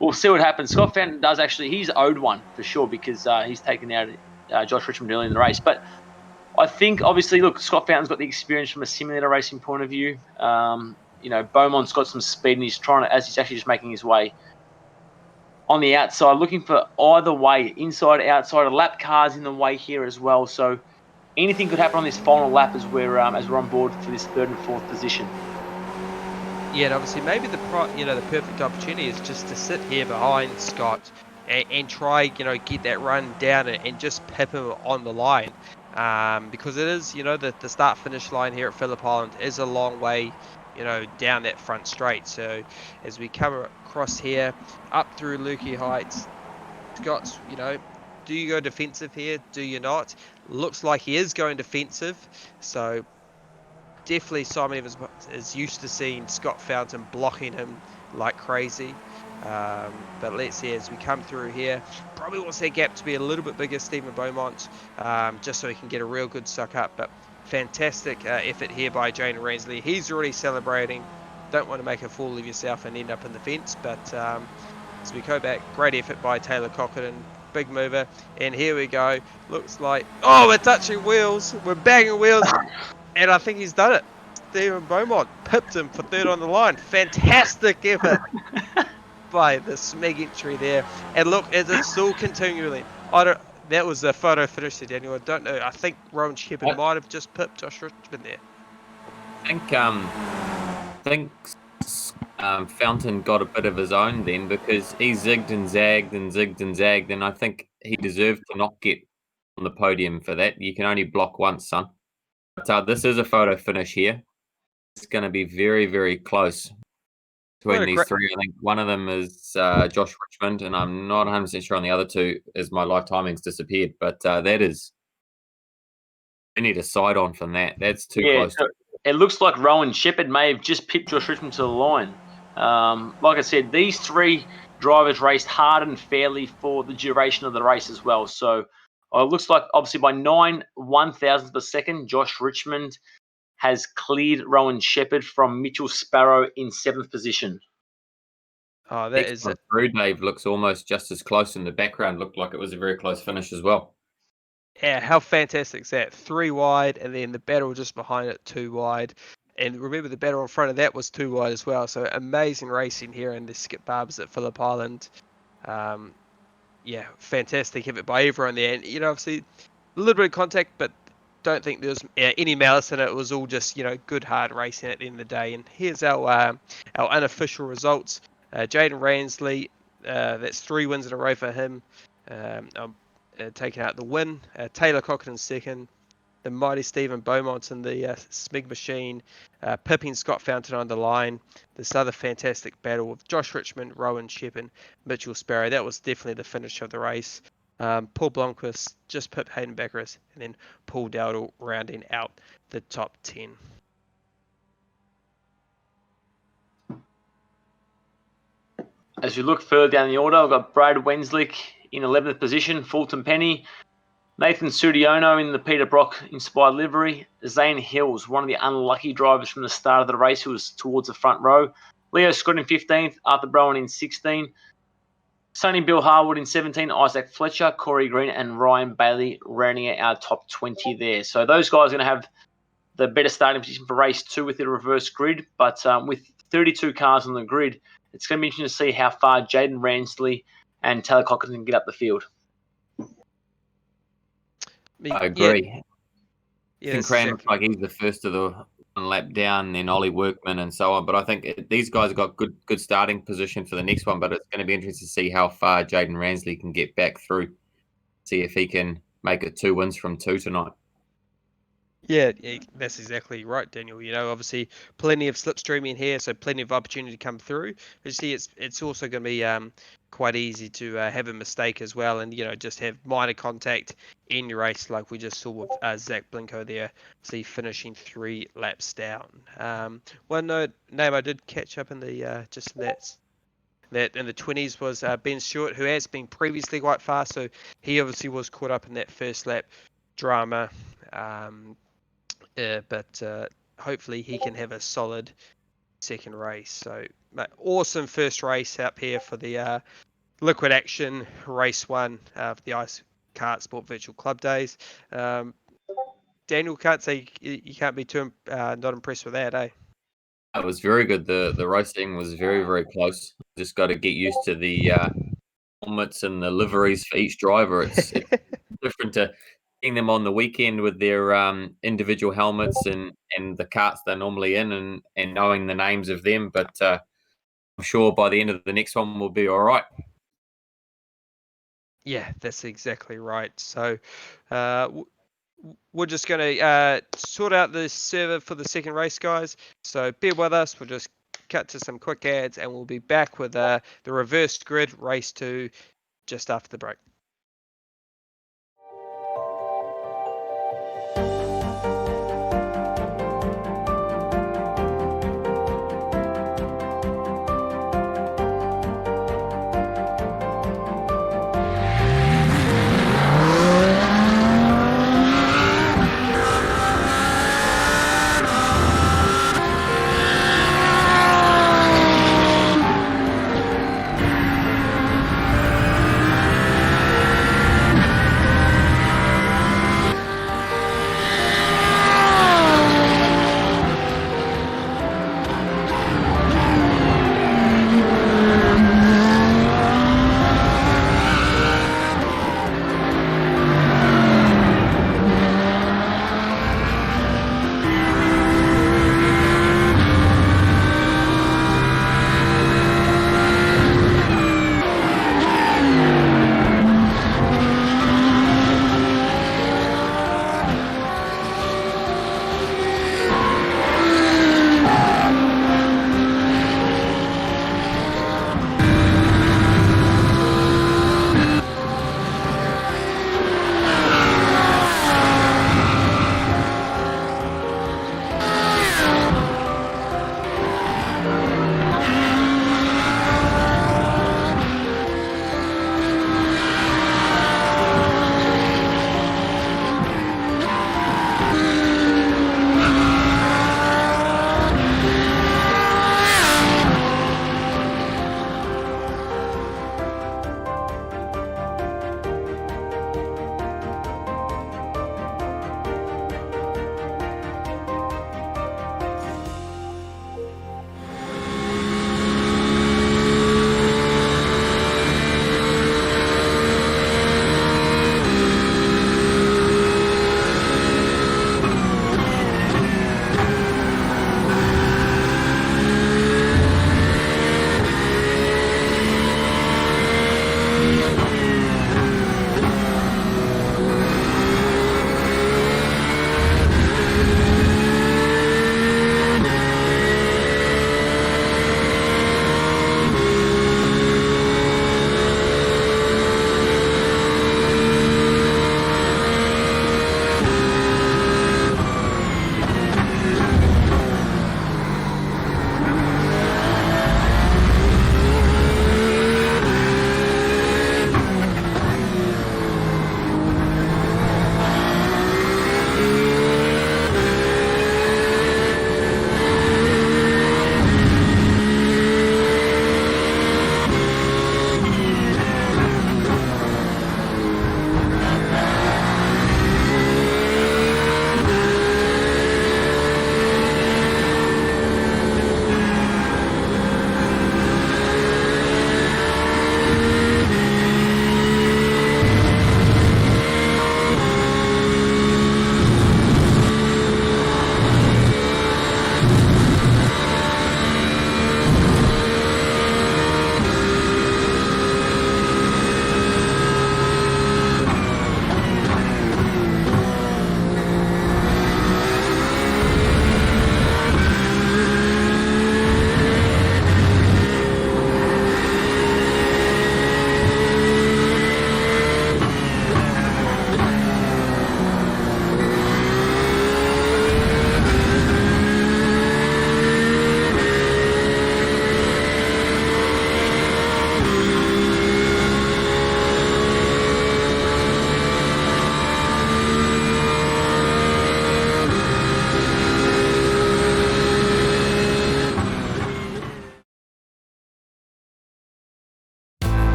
Speaker 5: we'll see what happens. Scott Fountain he's owed one for sure, because he's taken out Josh Richmond early in the race. But I think, obviously, look, Scott Fountain's got the experience from a simulator racing point of view. Beaumont's got some speed, and he's actually just making his way on the outside, looking for either way, inside, outside. A lap car's in the way here as well. So anything could happen on this final lap as we're on board for this 3rd and 4th position.
Speaker 4: Yeah, and obviously maybe the perfect opportunity is just to sit here behind Scott and try, get that run down and just pip him on the line. Because it is, the start-finish line here at Phillip Island is a long way, down that front straight. So as we come across here, up through Lukey Heights, Scott's, do you go defensive here? Do you not? Looks like he is going defensive. So definitely Simon Evans is used to seeing Scott Fountain blocking him like crazy. But let's see, as we come through here, probably wants that gap to be a little bit bigger, Stephen Beaumont, just so he can get a real good suck up. But fantastic effort here by Jane Ransley. He's already celebrating. Don't want to make a fool of yourself and end up in the fence. But as we go back, great effort by Taylor Cochran, big mover. And here we go. Looks like, we're touching wheels. We're banging wheels. And I think he's done it. Stephen Beaumont pipped him for 3rd on the line. Fantastic effort. by the Smeg entry there. And look, it's still continuing. That was a photo finish there, Daniel. I don't know. I think Rowan Shepherd might have just pipped Josh Richmond there.
Speaker 6: I think Fountain got a bit of his own then, because he zigged and zagged and zigged and zagged, and I think he deserved to not get on the podium for that. You can only block once, son. But this is a photo finish here. It's going to be very, very close between these three. I think one of them is Josh Richmond, and I'm not 100% sure on the other two, as my live timing's disappeared. But that is, we need a side on from that. That's too close.
Speaker 5: So it looks like Rowan Shepherd may have just pipped Josh Richmond to the line. Like I said, these three drivers raced hard and fairly for the duration of the race as well. So it looks like, obviously, by 9 1,000ths of a second, Josh Richmond has cleared Rowan Shepherd from Mitchell Sparrow in 7th position.
Speaker 4: Oh, that is it.
Speaker 6: Dave looks almost just as close in the background. Looked like it was a very close finish as well.
Speaker 4: Yeah, how fantastic is that? 3 wide, and then the battle just behind it, 2 wide. And remember, the battle in front of that was 2 wide as well. So amazing racing here in the Skip Barbers at Phillip Island. Yeah, fantastic effort by everyone there. And, obviously, a little bit of contact, but don't think there was any malice in it. It was all just, good, hard racing at the end of the day. And here's our unofficial results. Jaden Ransley, that's 3 wins in a row for him. Taking out the win. Taylor Cochran second. The mighty Stephen Beaumont in the Smig machine. Pipping Scott Fountain on the line. This other fantastic battle with Josh Richmond, Rowan Shepherd, Mitchell Sparrow. That was definitely the finish of the race. Paul Blomqvist just pipped Hayden Beckeris, and then Paul Dowdle rounding out the top 10.
Speaker 5: As we look further down the order, I've got Brad Wenslick in 11th position, Fulton Penny, Nathan Sudiono in the Peter Brock inspired livery, Zane Hills, one of the unlucky drivers from the start of the race who was towards the front row, Leo Scott in 15th, Arthur Browan in 16, Sonny Bill Harwood in 17, Isaac Fletcher, Corey Green and Ryan Bailey rounding out our top 20 there. So those guys are going to have the better starting position for race 2 with the reverse grid, but with 32 cars on the grid, it's going to be interesting to see how far Jaden Ransley and Taylor Cochran can get up the field.
Speaker 6: I agree.
Speaker 4: Yeah,
Speaker 6: I think Cran looks like he's the first of the one lap down, then Ollie Workman and so on. But I think these guys have got good starting position for the next one. But it's going to be interesting to see how far Jaden Ransley can get back through. See if he can make it 2 wins from 2 tonight.
Speaker 4: Yeah, that's exactly right, Daniel. Obviously plenty of slipstreaming here, so plenty of opportunity to come through. But you see, it's also going to be quite easy to have a mistake as well, and just have minor contact in your race, like we just saw with Zach Blinko there. See, finishing 3 laps down. One name I did catch up in the just in that in the 20s was Ben Stewart, who has been previously quite fast, so he obviously was caught up in that first lap drama. But hopefully he can have a solid second race. So awesome first race up here for the Liquid Action Race 1 for the Ice KartSport Virtual Club Days. Daniel, can't say you can't be too not impressed with that, eh?
Speaker 6: It was very good. The racing was very, very close. Just got to get used to the helmets and the liveries for each driver. It's different to seeing them on the weekend with their individual helmets and the carts they're normally in and knowing the names of them. But I'm sure by the end of the next one we'll be all right.
Speaker 4: Yeah, that's exactly right. So we're just going to sort out the server for the second race, guys. So bear with us. We'll just cut to some quick ads and we'll be back with the reversed grid race 2 just after the break.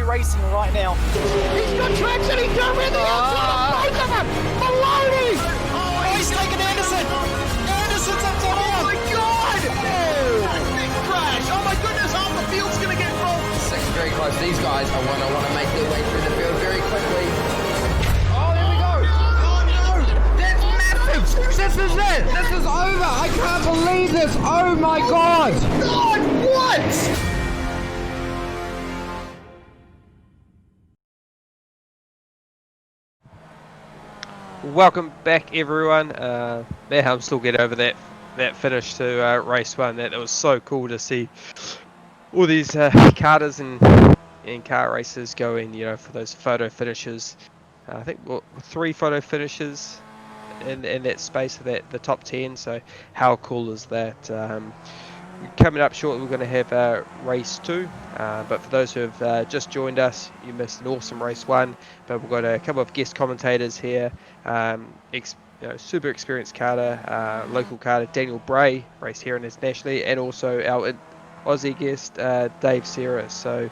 Speaker 1: racing right now.
Speaker 3: He's got traction, he's going with the outside of both of them! Maloney!
Speaker 1: Oh, he's taken Anderson. Anderson's up to
Speaker 3: Oh my God!
Speaker 1: Big crash. Oh my goodness, half the field's going to get full.
Speaker 3: Second very close. These guys are want to make their way through the field very quickly. Oh, there we go. Oh no! That's massive! This is it! This is over! I can't believe this! Oh my God!
Speaker 1: God, what?
Speaker 4: Welcome back, everyone. Man, I'm still getting over that finish to race one. That was so cool to see all these karters and car races going. You know, for those photo finishes. I think 3 photo finishes in that space of the top 10. So how cool is that? Coming up shortly, we're going to have race 2. But for those who have just joined us, you missed an awesome race 1. But we've got a couple of guest commentators here. Super experienced karter, local karter Daniel Bray, race here internationally, and also our Aussie guest Dave Serra. So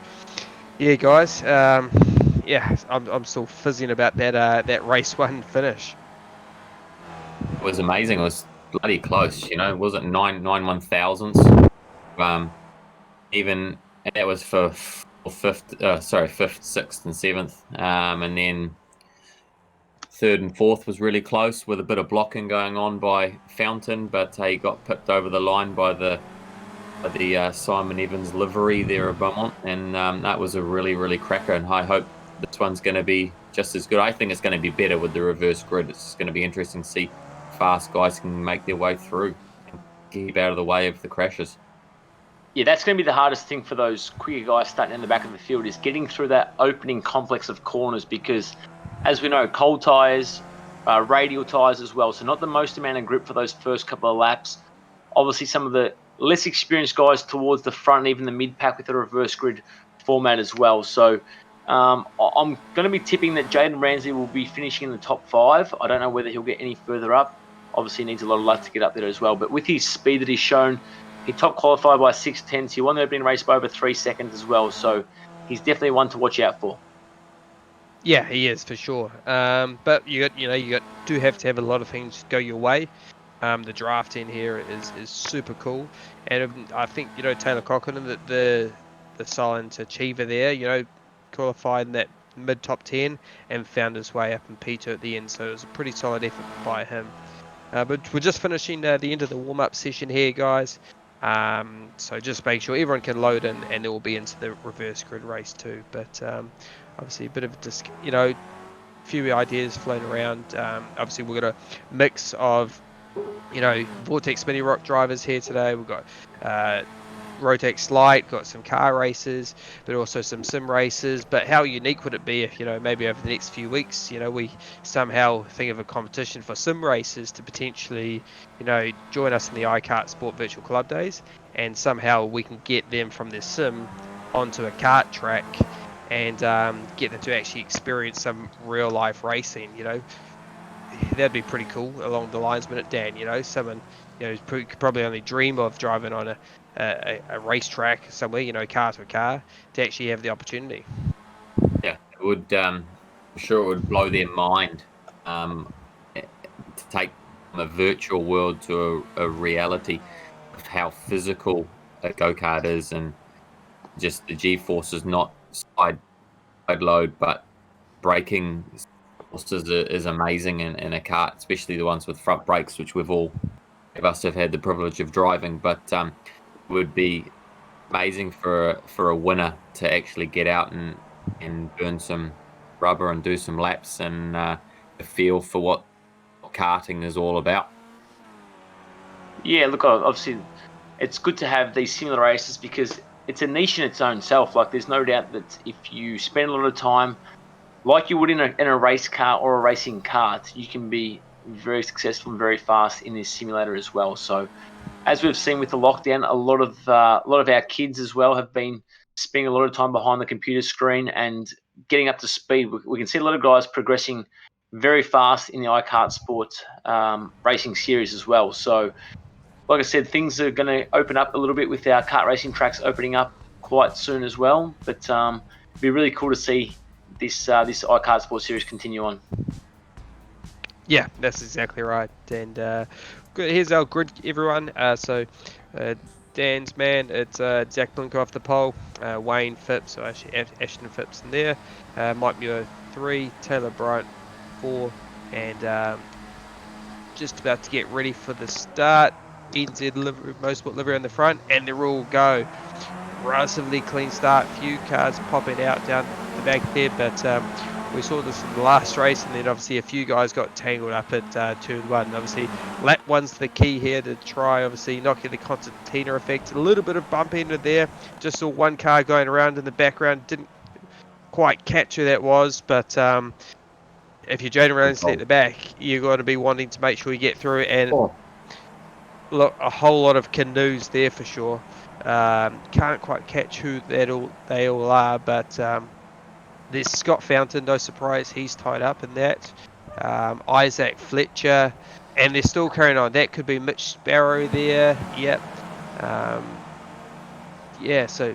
Speaker 4: yeah, guys, I'm still fizzing about that race 1 finish.
Speaker 6: It was amazing. It was bloody close, you know. It wasn't 9 thousandths. Even and that was for fifth, sixth, and seventh, and then third and fourth was really close with a bit of blocking going on by Fountain, but he got pipped over the line by the Simon Evans livery there at Beaumont, and that was a really cracker. And I hope this one's going to be just as good. I think it's going to be better with the reverse grid. It's going to be interesting to see fast guys can make their way through and keep out of the way of the crashes.
Speaker 5: Yeah, that's going to be the hardest thing for those quicker guys starting in the back of the field, is getting through that opening complex of corners, because as we know, cold tyres, radial tyres as well, so not the most amount of grip for those first couple of laps. Obviously some of the less experienced guys towards the front, even the mid-pack with the reverse grid format as well. So I'm going to be tipping that Jaden Ramsey will be finishing in the top 5. I don't know whether he'll get any further up. Obviously he needs a lot of luck to get up there as well, but with his speed that he's shown, he top qualified by 6/10. He won the opening race by over 3 seconds as well. So he's definitely one to watch out for.
Speaker 4: Yeah, he is for sure. But you do have to have a lot of things go your way. The drafting here is super cool, and I think Taylor Cochran, the silent achiever there, qualified in that mid top 10 and found his way up in P2 at the end. So it was a pretty solid effort by him. But we're just finishing the end of the warm up session here, guys. So just make sure everyone can load in, and it will be into the reverse grid race too. But obviously a bit of a few ideas floating around. Obviously we've got a mix of Vortex Mini Rock drivers here today. We've got Rotex Light, got some car races, but also some sim races. But how unique would it be if maybe over the next few weeks we somehow think of a competition for sim races to potentially join us in the KartSport virtual club days, and somehow we can get them from their sim onto a kart track and get them to actually experience some real life racing. That'd be pretty cool along the lines, wouldn't it, Dan? Someone could probably only dream of driving on a racetrack somewhere, car to car, to actually have the opportunity.
Speaker 6: Yeah, it would. I'm sure it would blow their mind to take from a virtual world to a reality of how physical a go-kart is, and just the G-forces, not side load, but braking forces is amazing in a kart, especially the ones with front brakes, which all of us have had the privilege of driving. But it would be amazing for a winner to actually get out and burn some rubber and do some laps and feel for what karting is all about.
Speaker 5: Yeah, look, obviously it's good to have these similar races because it's a niche in its own self. Like, there's no doubt that if you spend a lot of time, like you would in a race car or a racing kart, you can be very successful and very fast in this simulator as well. So, as we've seen with the lockdown, a lot of our kids as well have been spending a lot of time behind the computer screen and getting up to speed. We can see a lot of guys progressing very fast in the KartSport racing series as well. So, like I said, things are going to open up a little bit with our kart racing tracks opening up quite soon as well. But be really cool to see this KartSport series continue on.
Speaker 4: Yeah, that's exactly right. And good. Here's our grid, everyone. Dan's man, it's Zach Blinko off the pole, Wayne Phipps, or actually Ashton Phipps in there, Mike Muir 3, Taylor Bryant 4, and just about to get ready for the start. NZ Motorsport livery on the front, and they're all go. Relatively clean start, few cars popping out down the back there, but we saw this in the last race, and then obviously a few guys got tangled up at turn 1. Obviously lap 1's the key here to try obviously not get the concertina effect. A little bit of bump into there, just saw one car going around in the background, didn't quite catch who that was, but if you're Jaden Ramsey at the back, you're going to be wanting to make sure you get through, and look, a whole lot of canoes there for sure. Can't quite catch who they all are, but there's Scott Fountain, no surprise, he's tied up in that. Isaac Fletcher, and they're still carrying on. That could be Mitch Sparrow there. Yep. Yeah, so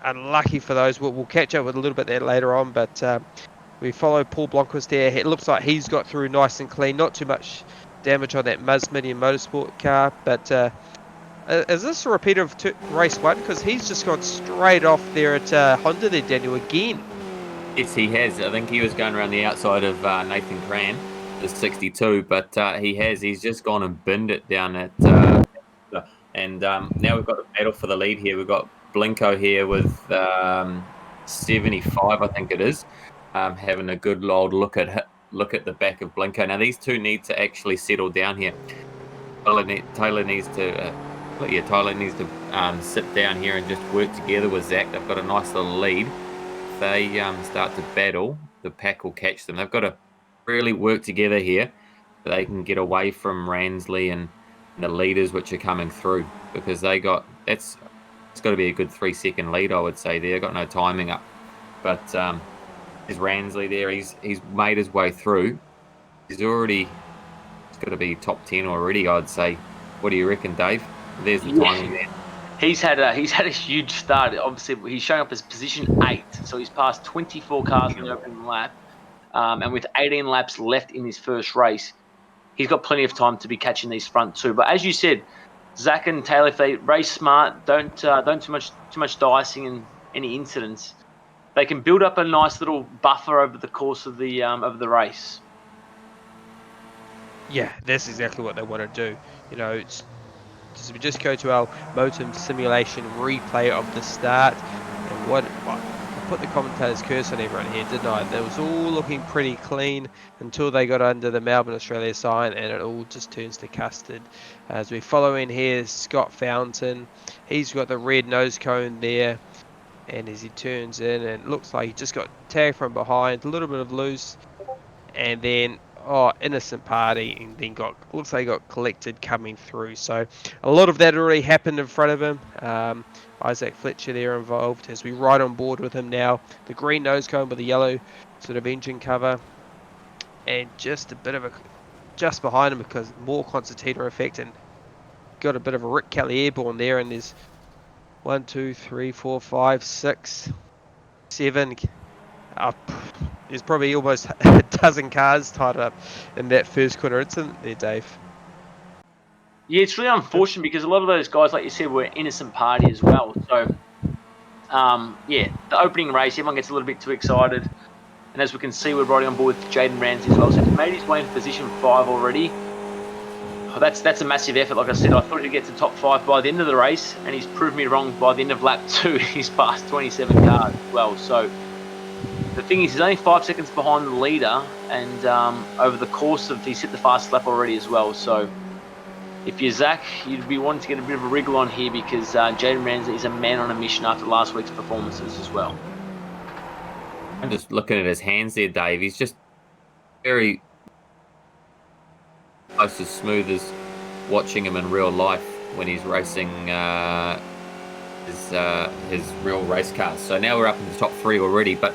Speaker 4: unlucky for those. We'll catch up with a little bit there later on, but we follow Paul Blomqvist there. It looks like he's got through nice and clean. Not too much damage on that Minion Motorsport car, but is this a repeat of race 1? Because he's just gone straight off there at Honda there, Daniel, again.
Speaker 6: Yes, he has. I think he was going around the outside of Nathan Cran, the 62, but he's just gone and binned it down at and now we've got the battle for the lead here. We've got Blinko here with 75, I think it is, having a good old look at the back of Blinko. Now these two need to actually settle down here. Tyler needs to sit down here and just work together with Zach. They've got a nice little lead. If they start to battle, the pack will catch them. They've got to really work together here so they can get away from Ransley and the leaders which are coming through, because it's got to be a good 3-second lead, I would say. They've got no timing up, but there's Ransley there. He's made his way through. It's got to be top 10 already, I'd say. What do you reckon, Dave? There's the timing there.
Speaker 5: He's had a huge start. Obviously, he's showing up as position 8, so he's passed 24 cars in the opening lap, and with 18 laps left in his first race, he's got plenty of time to be catching these front two. But as you said, Zach and Taylor, if they race smart, don't too much dicing and any incidents, they can build up a nice little buffer over the course of the race.
Speaker 4: Yeah, that's exactly what they want to do. You know, we just go to our Motum simulation replay of the start, and what I put the commentator's curse on everyone here, didn't I? That was all looking pretty clean until they got under the Melbourne Australia sign, and it all just turns to custard. As we follow in here, Scott Fountain, he's got the red nose cone there, and as he turns in, and it looks like he just got tagged from behind, a little bit of loose, and then innocent party, and then looks like he got collected coming through. So a lot of that already happened in front of him. Isaac Fletcher there involved as we ride on board with him now. The green nose cone with the yellow sort of engine cover, and just just behind him because more concertina effect, and got a bit of a Rick Kelly airborne there, and there's 1, 2, 3, 4, 5, 6, 7. There's probably almost a dozen cars tied up in that first corner incident there, Dave.
Speaker 5: Yeah, it's really unfortunate because a lot of those guys, like you said, were innocent party as well. So, the opening race, everyone gets a little bit too excited. And as we can see, we're riding on board with Jaden Ramsey as well. So he's made his way into position 5 already. Oh, that's a massive effort. Like I said, I thought he'd get to top 5 by the end of the race, and he's proved me wrong. By the end of lap 2, he's passed 27 cars as well. So the thing is, he's only 5 seconds behind the leader, and over the course of, he's hit the fast lap already as well. So if you're Zach, you'd be wanting to get a bit of a wriggle on here because Jaden Ramsey is a man on a mission after last week's performances as well.
Speaker 6: I'm just looking at his hands there, Dave. He's just very close as smooth as watching him in real life when he's racing his real race cars. So now we're up in the top 3 already, but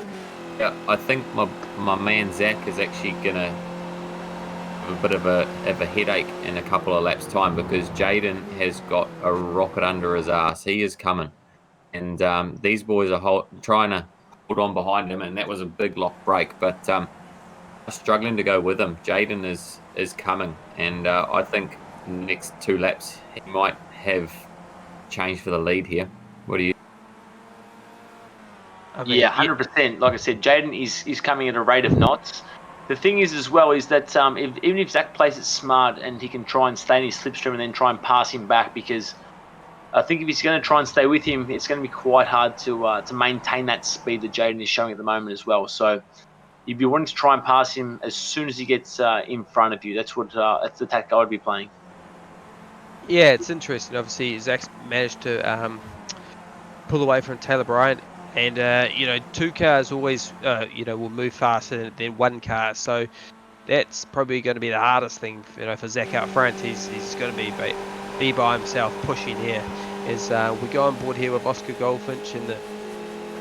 Speaker 6: yeah, I think my man Zach is actually going to have a bit of a headache in a couple of laps' time because Jaden has got a rocket under his ass. He is coming. And these boys are trying to hold put on behind him, and that was a big lock break. But struggling to go with him. Jaden is coming, and I think in the next 2 laps he might have change for the lead here. What do you?
Speaker 4: I mean,
Speaker 5: Yeah, 100%. Like I said, Jaden is coming at a rate of knots. The thing is, as well, is that even if Zach plays it smart and he can try and stay in his slipstream and then try and pass him back, because I think if he's going to try and stay with him, it's going to be quite hard to maintain that speed that Jaden is showing at the moment as well. So you'd be wanting to try and pass him as soon as he gets in front of you. That's the tactic I would be playing.
Speaker 4: Yeah, it's interesting. Obviously, Zach's managed to pull away from Taylor Bryant, and 2 cars always will move faster than 1 car. So that's probably going to be the hardest thing, for Zach out front. He's going to be by himself pushing here. As we go on board here with Oscar Goldfinch in the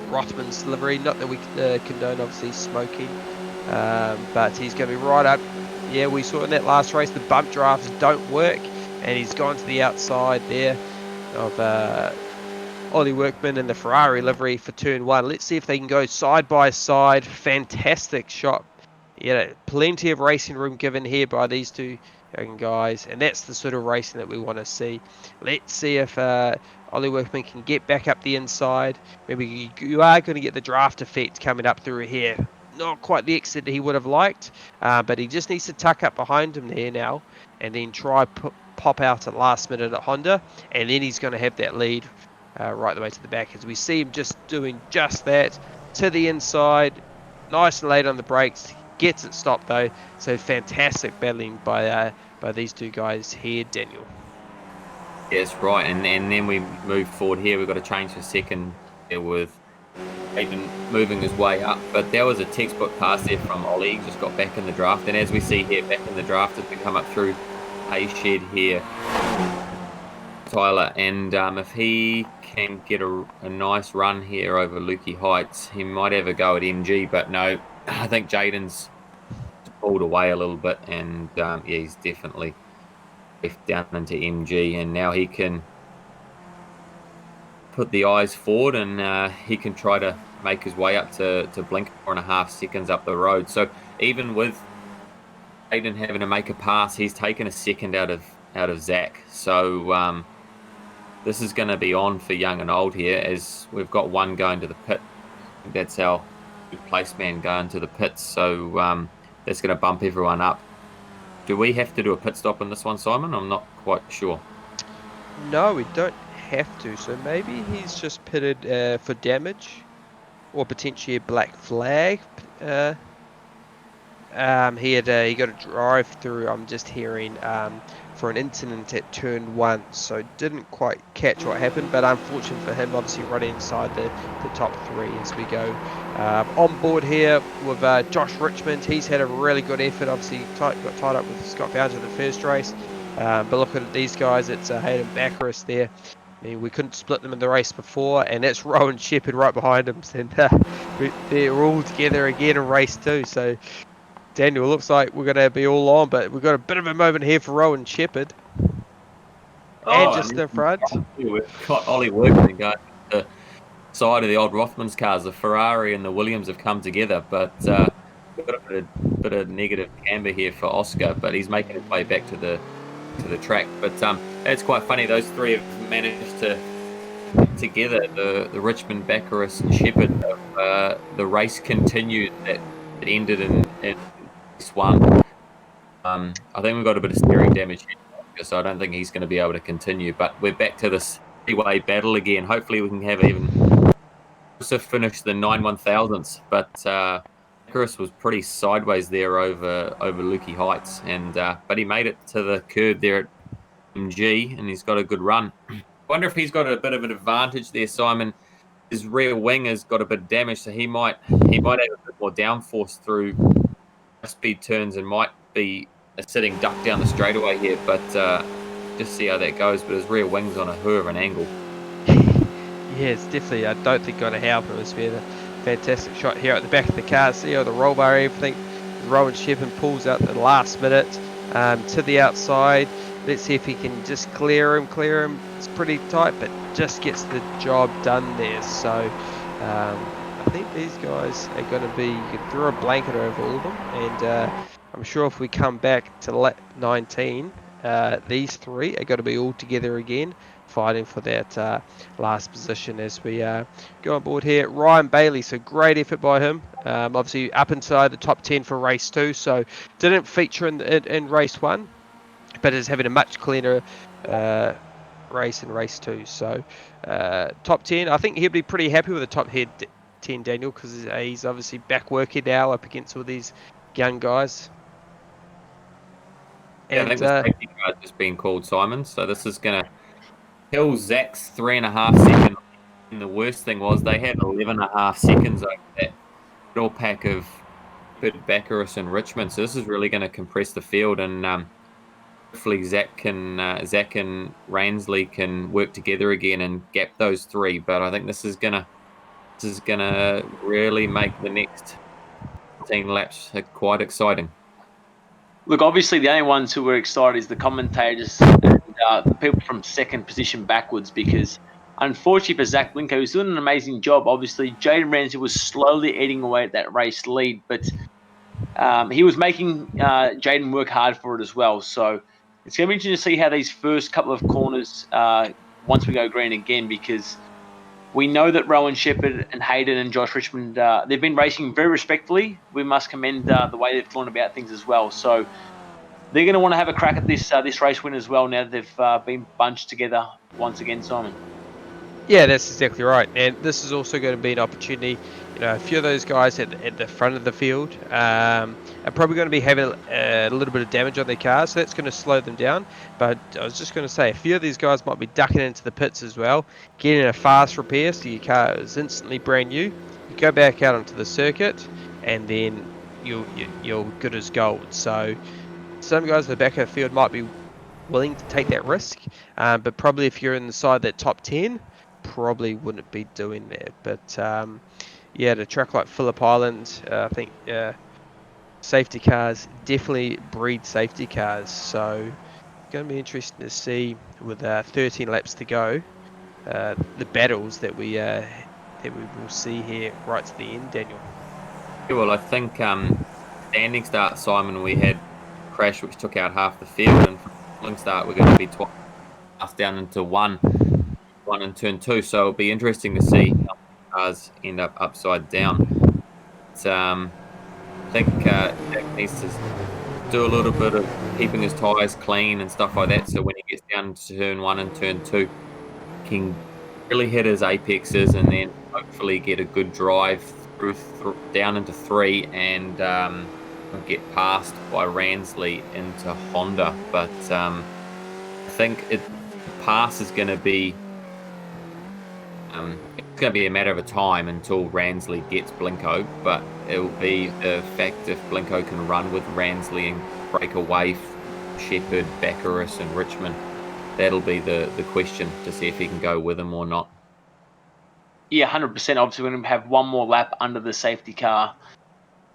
Speaker 4: Rothman's livery. Not that we condone obviously smoking, but he's going to be right up. Yeah, we saw in that last race the bump drafts don't work, and he's gone to the outside there of Ollie Workman in the Ferrari livery for turn 1. Let's see if they can go side by side. Fantastic shot. Plenty of racing room given here by these 2 young guys, and that's the sort of racing that we want to see. Let's see if Ollie Workman can get back up the inside. Maybe you are going to get the draft effect coming up through here. Not quite the exit he would have liked, but he just needs to tuck up behind him there now, and then try pop out at last minute at Honda, and then he's going to have that lead right the way to the back, as we see him just doing just that to the inside, nice and late on the brakes, gets it stopped though. So fantastic battling by these 2 guys here, Daniel.
Speaker 6: Yes, right, and then we move forward here. We've got to change for second here with Aiden moving his way up, but that was a textbook pass there from Ollie. He just got back in the draft, and as we see here, back in the draft as we come up through a shed here, Tyler, and if he can get a nice run here over Lukey Heights, he might have a go at MG, but no, I think Jaden's pulled away a little bit, and he's definitely left down into MG, and now he can put the eyes forward, and he can try to make his way up to blink 4.5 seconds up the road. So even with Jaden having to make a pass, he's taken a second out of Zach. So this is going to be on for young and old here, as we've got 1 going to the pit. That's our place man going to the pits, so that's going to bump everyone up. Do we have to do a pit stop in this one, Simon? I'm not quite sure.
Speaker 4: No, we don't have to. So maybe he's just pitted for damage, or potentially a black flag. He got a drive through. I'm just hearing for an incident at turn 1, so didn't quite catch what happened, but unfortunate for him, obviously right inside the top 3 as we go on board here with Josh Richmond. He's had a really good effort, obviously got tied up with Scott Bowser in the first race, but look at these guys. It's Hayden Baccaris there. I mean, we couldn't split them in the race before, and that's Rowan Shepherd right behind him, and they're all together again in race 2. So Daniel, looks like we're going to be all on, but we've got a bit of a moment here for Rowan Shepherd. And just in front.
Speaker 6: We've got Ollie Workman going to the side of the old Rothmans cars. The Ferrari and the Williams have come together, but we've got a bit of negative camber here for Oscar, but he's making his way back to the track. But it's quite funny. Those 3 have managed to together. The Richmond, Baccaris, and Shepherd. The race continued that it ended in this one. I think we've got a bit of steering damage here, so I don't think he's going to be able to continue. But we're back to this 3-way battle again. Hopefully we can have even closer finish than 9/1000ths. But Chris was pretty sideways there over Lukey Heights, and but he made it to the curb there at MG, and he's got a good run. I wonder if he's got a bit of an advantage there, Simon. His rear wing has got a bit of damage, so he might have a bit more downforce through speed turns and might be sitting duck down the straightaway here, but just see how that goes. But his rear wing's on a hell of an angle.
Speaker 4: Yeah, it's definitely, I don't think going to help him. It's been a fantastic shot here at the back of the car. See how the roll bar, everything. Rowan Shepherd pulls out the last minute to the outside. Let's see if he can just clear him. It's pretty tight, but just gets the job done there. So I think these guys are going to be, you can throw a blanket over all of them, and I'm sure if we come back to lap 19, these three are going to be all together again, fighting for that last position as we go on board here. Ryan Bailey, so great effort by him. Obviously up inside the top 10 for race 2, so didn't feature in race 1, but is having a much cleaner race in race 2. So top 10, I think he'll be pretty happy with the top 10, Daniel, because he's obviously back working now up against all these young guys.
Speaker 6: Yeah, I
Speaker 4: And
Speaker 6: think the safety car just been called, Simon. So this is going to kill Zach's 3.5 seconds. And the worst thing was they had 11.5 seconds over that little pack of Bid Baccaris and Richmond. So this is really going to compress the field, and hopefully Zach and Ransley can work together again and gap those three. But I think this is gonna really make the next 10 laps quite exciting.
Speaker 5: Look, obviously the only ones who were excited is the commentators and the people from second position backwards, because unfortunately for Zach Blinko, who's doing an amazing job. Obviously, Jaden Ramsey was slowly eating away at that race lead, but he was making Jaden work hard for it as well. So it's going to be interesting to see how these first couple of corners, once we go green again, because we know that Rowan Shepherd and Hayden and Josh Richmond, they've been racing very respectfully. We must commend the way they've gone about things as well. So they're going to want to have a crack at this race win as well now that they've been bunched together once again, Simon.
Speaker 4: yeah, that's exactly right. And this is also going to be an opportunity. A few of those guys at the front of the field are probably going to be having a little bit of damage on their cars, so that's going to slow them down. But I was just going to say, a few of these guys might be ducking into the pits as well, getting a fast repair so your car is instantly brand new. You go back out onto the circuit, and then you're good as gold. So some guys at the back of the field might be willing to take that risk, but probably if you're inside that top 10, probably wouldn't be doing that. But yeah, the track like Phillip Island, I think safety cars definitely breed safety cars. So going to be interesting to see with 13 laps to go, the battles that we will see here right to the end, Daniel.
Speaker 6: Yeah, well, I think standing start, Simon, we had a crash which took out half the field, and from rolling start we're going to be twice down into one in turn 2. So it'll be interesting to see how cars end up upside down. But, I think Jack needs to do a little bit of keeping his tyres clean and stuff like that. So when he gets down to turn 1 and turn 2, he can really hit his apexes and then hopefully get a good drive through down into 3 and get passed by Ransley into Honda. But I think the pass is going to be it's going to be a matter of time until Ransley gets Blinko, but it will be the fact if Blinko can run with Ransley and break away from Shepherd, Baccaris and Richmond. That'll be the question to see if he can go with him or not.
Speaker 5: Yeah, 100%. Obviously, we're going to have one more lap under the safety car,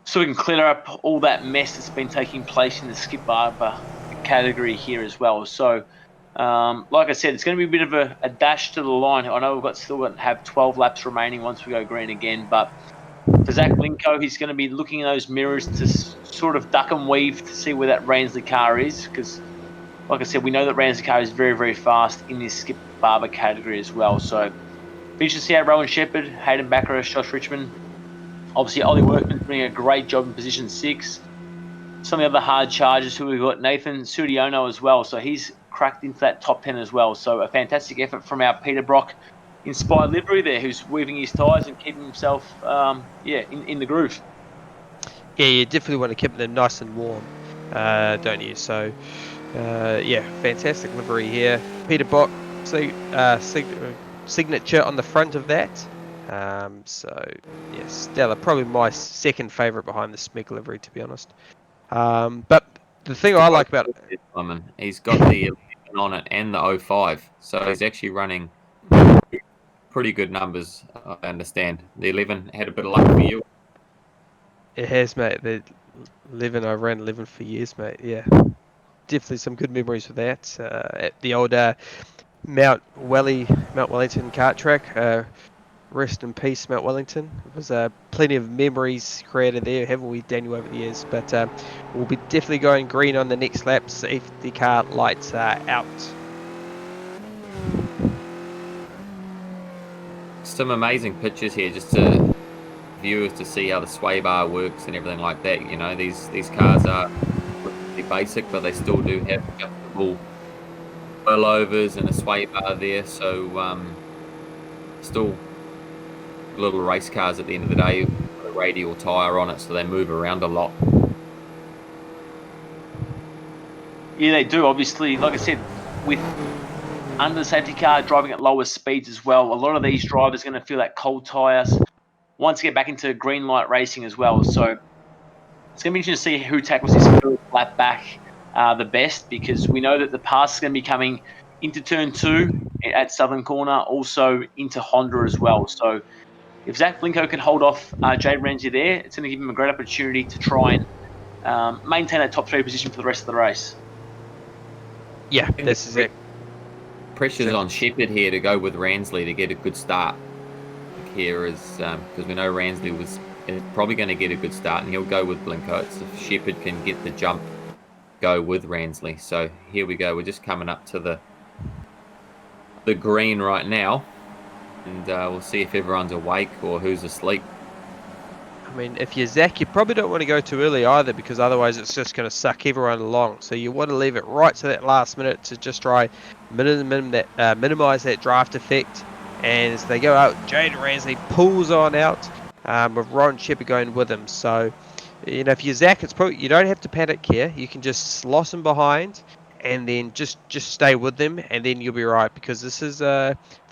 Speaker 5: so we can clear up all that mess that's been taking place in the Skip Barber category here as well. So, like I said, it's going to be a bit of a dash to the line. I know we've still got to have 12 laps remaining once we go green again, but for Zach Blinko, he's going to be looking in those mirrors to sort of duck and weave to see where that Ransley car is, because, like I said, we know that Ransley car is very, very fast in this Skip Barber category as well. So, be interested to see how Rowan Shepherd, Hayden Baccaris, Josh Richmond, obviously Ollie Workman's doing a great job in position 6. Some of the other hard chargers who we've got, Nathan Sudiono as well. So he's cracked into that top 10 as well. So a fantastic effort from our Peter Brock inspired livery there, who's weaving his tyres and keeping himself, in the groove.
Speaker 4: Yeah, you definitely want to keep them nice and warm, don't you? So, yeah, fantastic livery here. Peter Brock, signature on the front of that. So, yeah, stellar. Probably my second favourite behind the Smeg livery, to be honest. But the thing I like about it,
Speaker 6: Simon, he's got the 11 on it and the 05, so he's actually running pretty good numbers. I understand the 11 had a bit of luck for you.
Speaker 4: it has, mate. The 11, I ran 11 for years, mate. Yeah, definitely some good memories with that. At the old Mount Wellington kart track. rest in peace, Mount Wellington. It was plenty of memories created there, haven't we, Daniel, over the years? But we'll be definitely going green on the next lap, safety car lights are out.
Speaker 6: Some amazing pictures here, just to viewers to see how the sway bar works and everything like that. You know, these cars are pretty basic, but they still do have adjustable rollovers and a sway bar there. So still little race cars at the end of the day with a radial tyre on it, so they move around a lot.
Speaker 5: Yeah, they do. Obviously, like I said, with under the safety car, driving at lower speeds as well, a lot of these drivers are going to feel that cold tyres once they get back into green light racing as well. So it's going to be interesting to see who tackles this first lap back the best, because we know that the pass is going to be coming into turn 2 at Southern Corner, also into Honda as well. So if Zach Blinko can hold off Jade Ramsey there, it's going to give him a great opportunity to try and maintain that top 3 position for the rest of the race.
Speaker 4: Yeah, this is it.
Speaker 6: Pressure's on Shepherd here to go with Ransley to get a good start here, is because we know Ransley is probably going to get a good start, and he'll go with Blinko. It's if Shepherd can get the jump, go with Ransley. So here we go. We're just coming up to the green right now, and we'll see if everyone's awake or who's asleep.
Speaker 4: I mean, if you're Zach, you probably don't want to go too early either, because otherwise it's just going to suck everyone along. So you want to leave it right to that last minute to just try minimize that draft effect. And as they go out, Jaden Ransley pulls on out with Ron Shepherd going with him. So, you know, if you're Zach, it's probably, you don't have to panic here. You can just slosh them behind and then just stay with them, and then you'll be right, because this is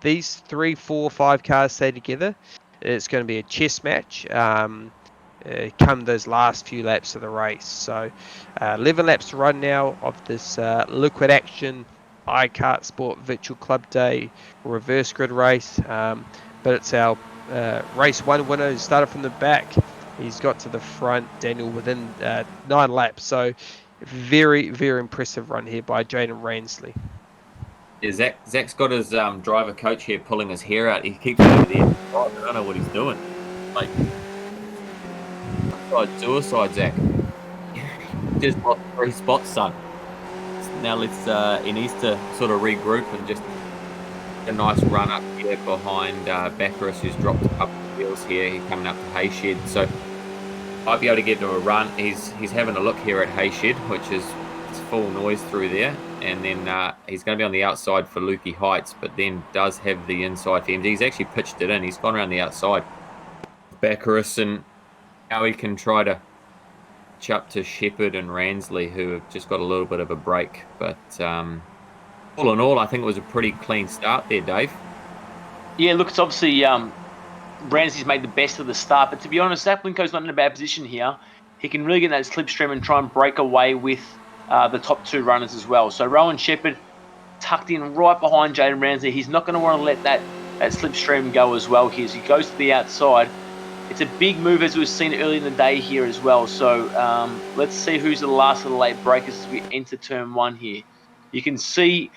Speaker 4: these 3, 4, 5 cars stay together. It's going to be a chess match come those last few laps of the race. So 11 laps to run now of this liquid action KartSport Virtual Club Day reverse grid race. But it's our race 1 winner who started from the back. He's got to the front, Daniel, within 9 laps. So very, very impressive run here by Jaden Ransley.
Speaker 6: Yeah, Zach's got his driver coach here pulling his hair out. He keeps over there. I don't know what he's doing. Like, suicide, Zach. Just lost 3 spots, son. Now he needs to sort of regroup and just a nice run up here behind Baccaris, who's dropped a couple of wheels here. He's coming up to Hayshed, so might be able to get to a run. He's having a look here at Hayshed, which is full noise through there, and then he's going to be on the outside for Lukey Heights, but then does have the inside for him. He's actually pitched it in. He's gone around the outside Baccaris, and now he can try to catch up to Shepherd and Ransley, who have just got a little bit of a break. But all in all, I think it was a pretty clean start there, Dave.
Speaker 5: Yeah, look, it's obviously Ransley's made the best of the start, but to be honest, Zach Blinko's not in a bad position here. He can really get that slipstream and try and break away with the top 2 runners as well. So Rowan Shepherd tucked in right behind Jaden Ransley. He's not going to want to let that slipstream go as well here. So he goes to the outside. It's a big move, as we've seen early in the day here as well. So let's see who's the last of the late breakers as we enter turn 1 here. You can see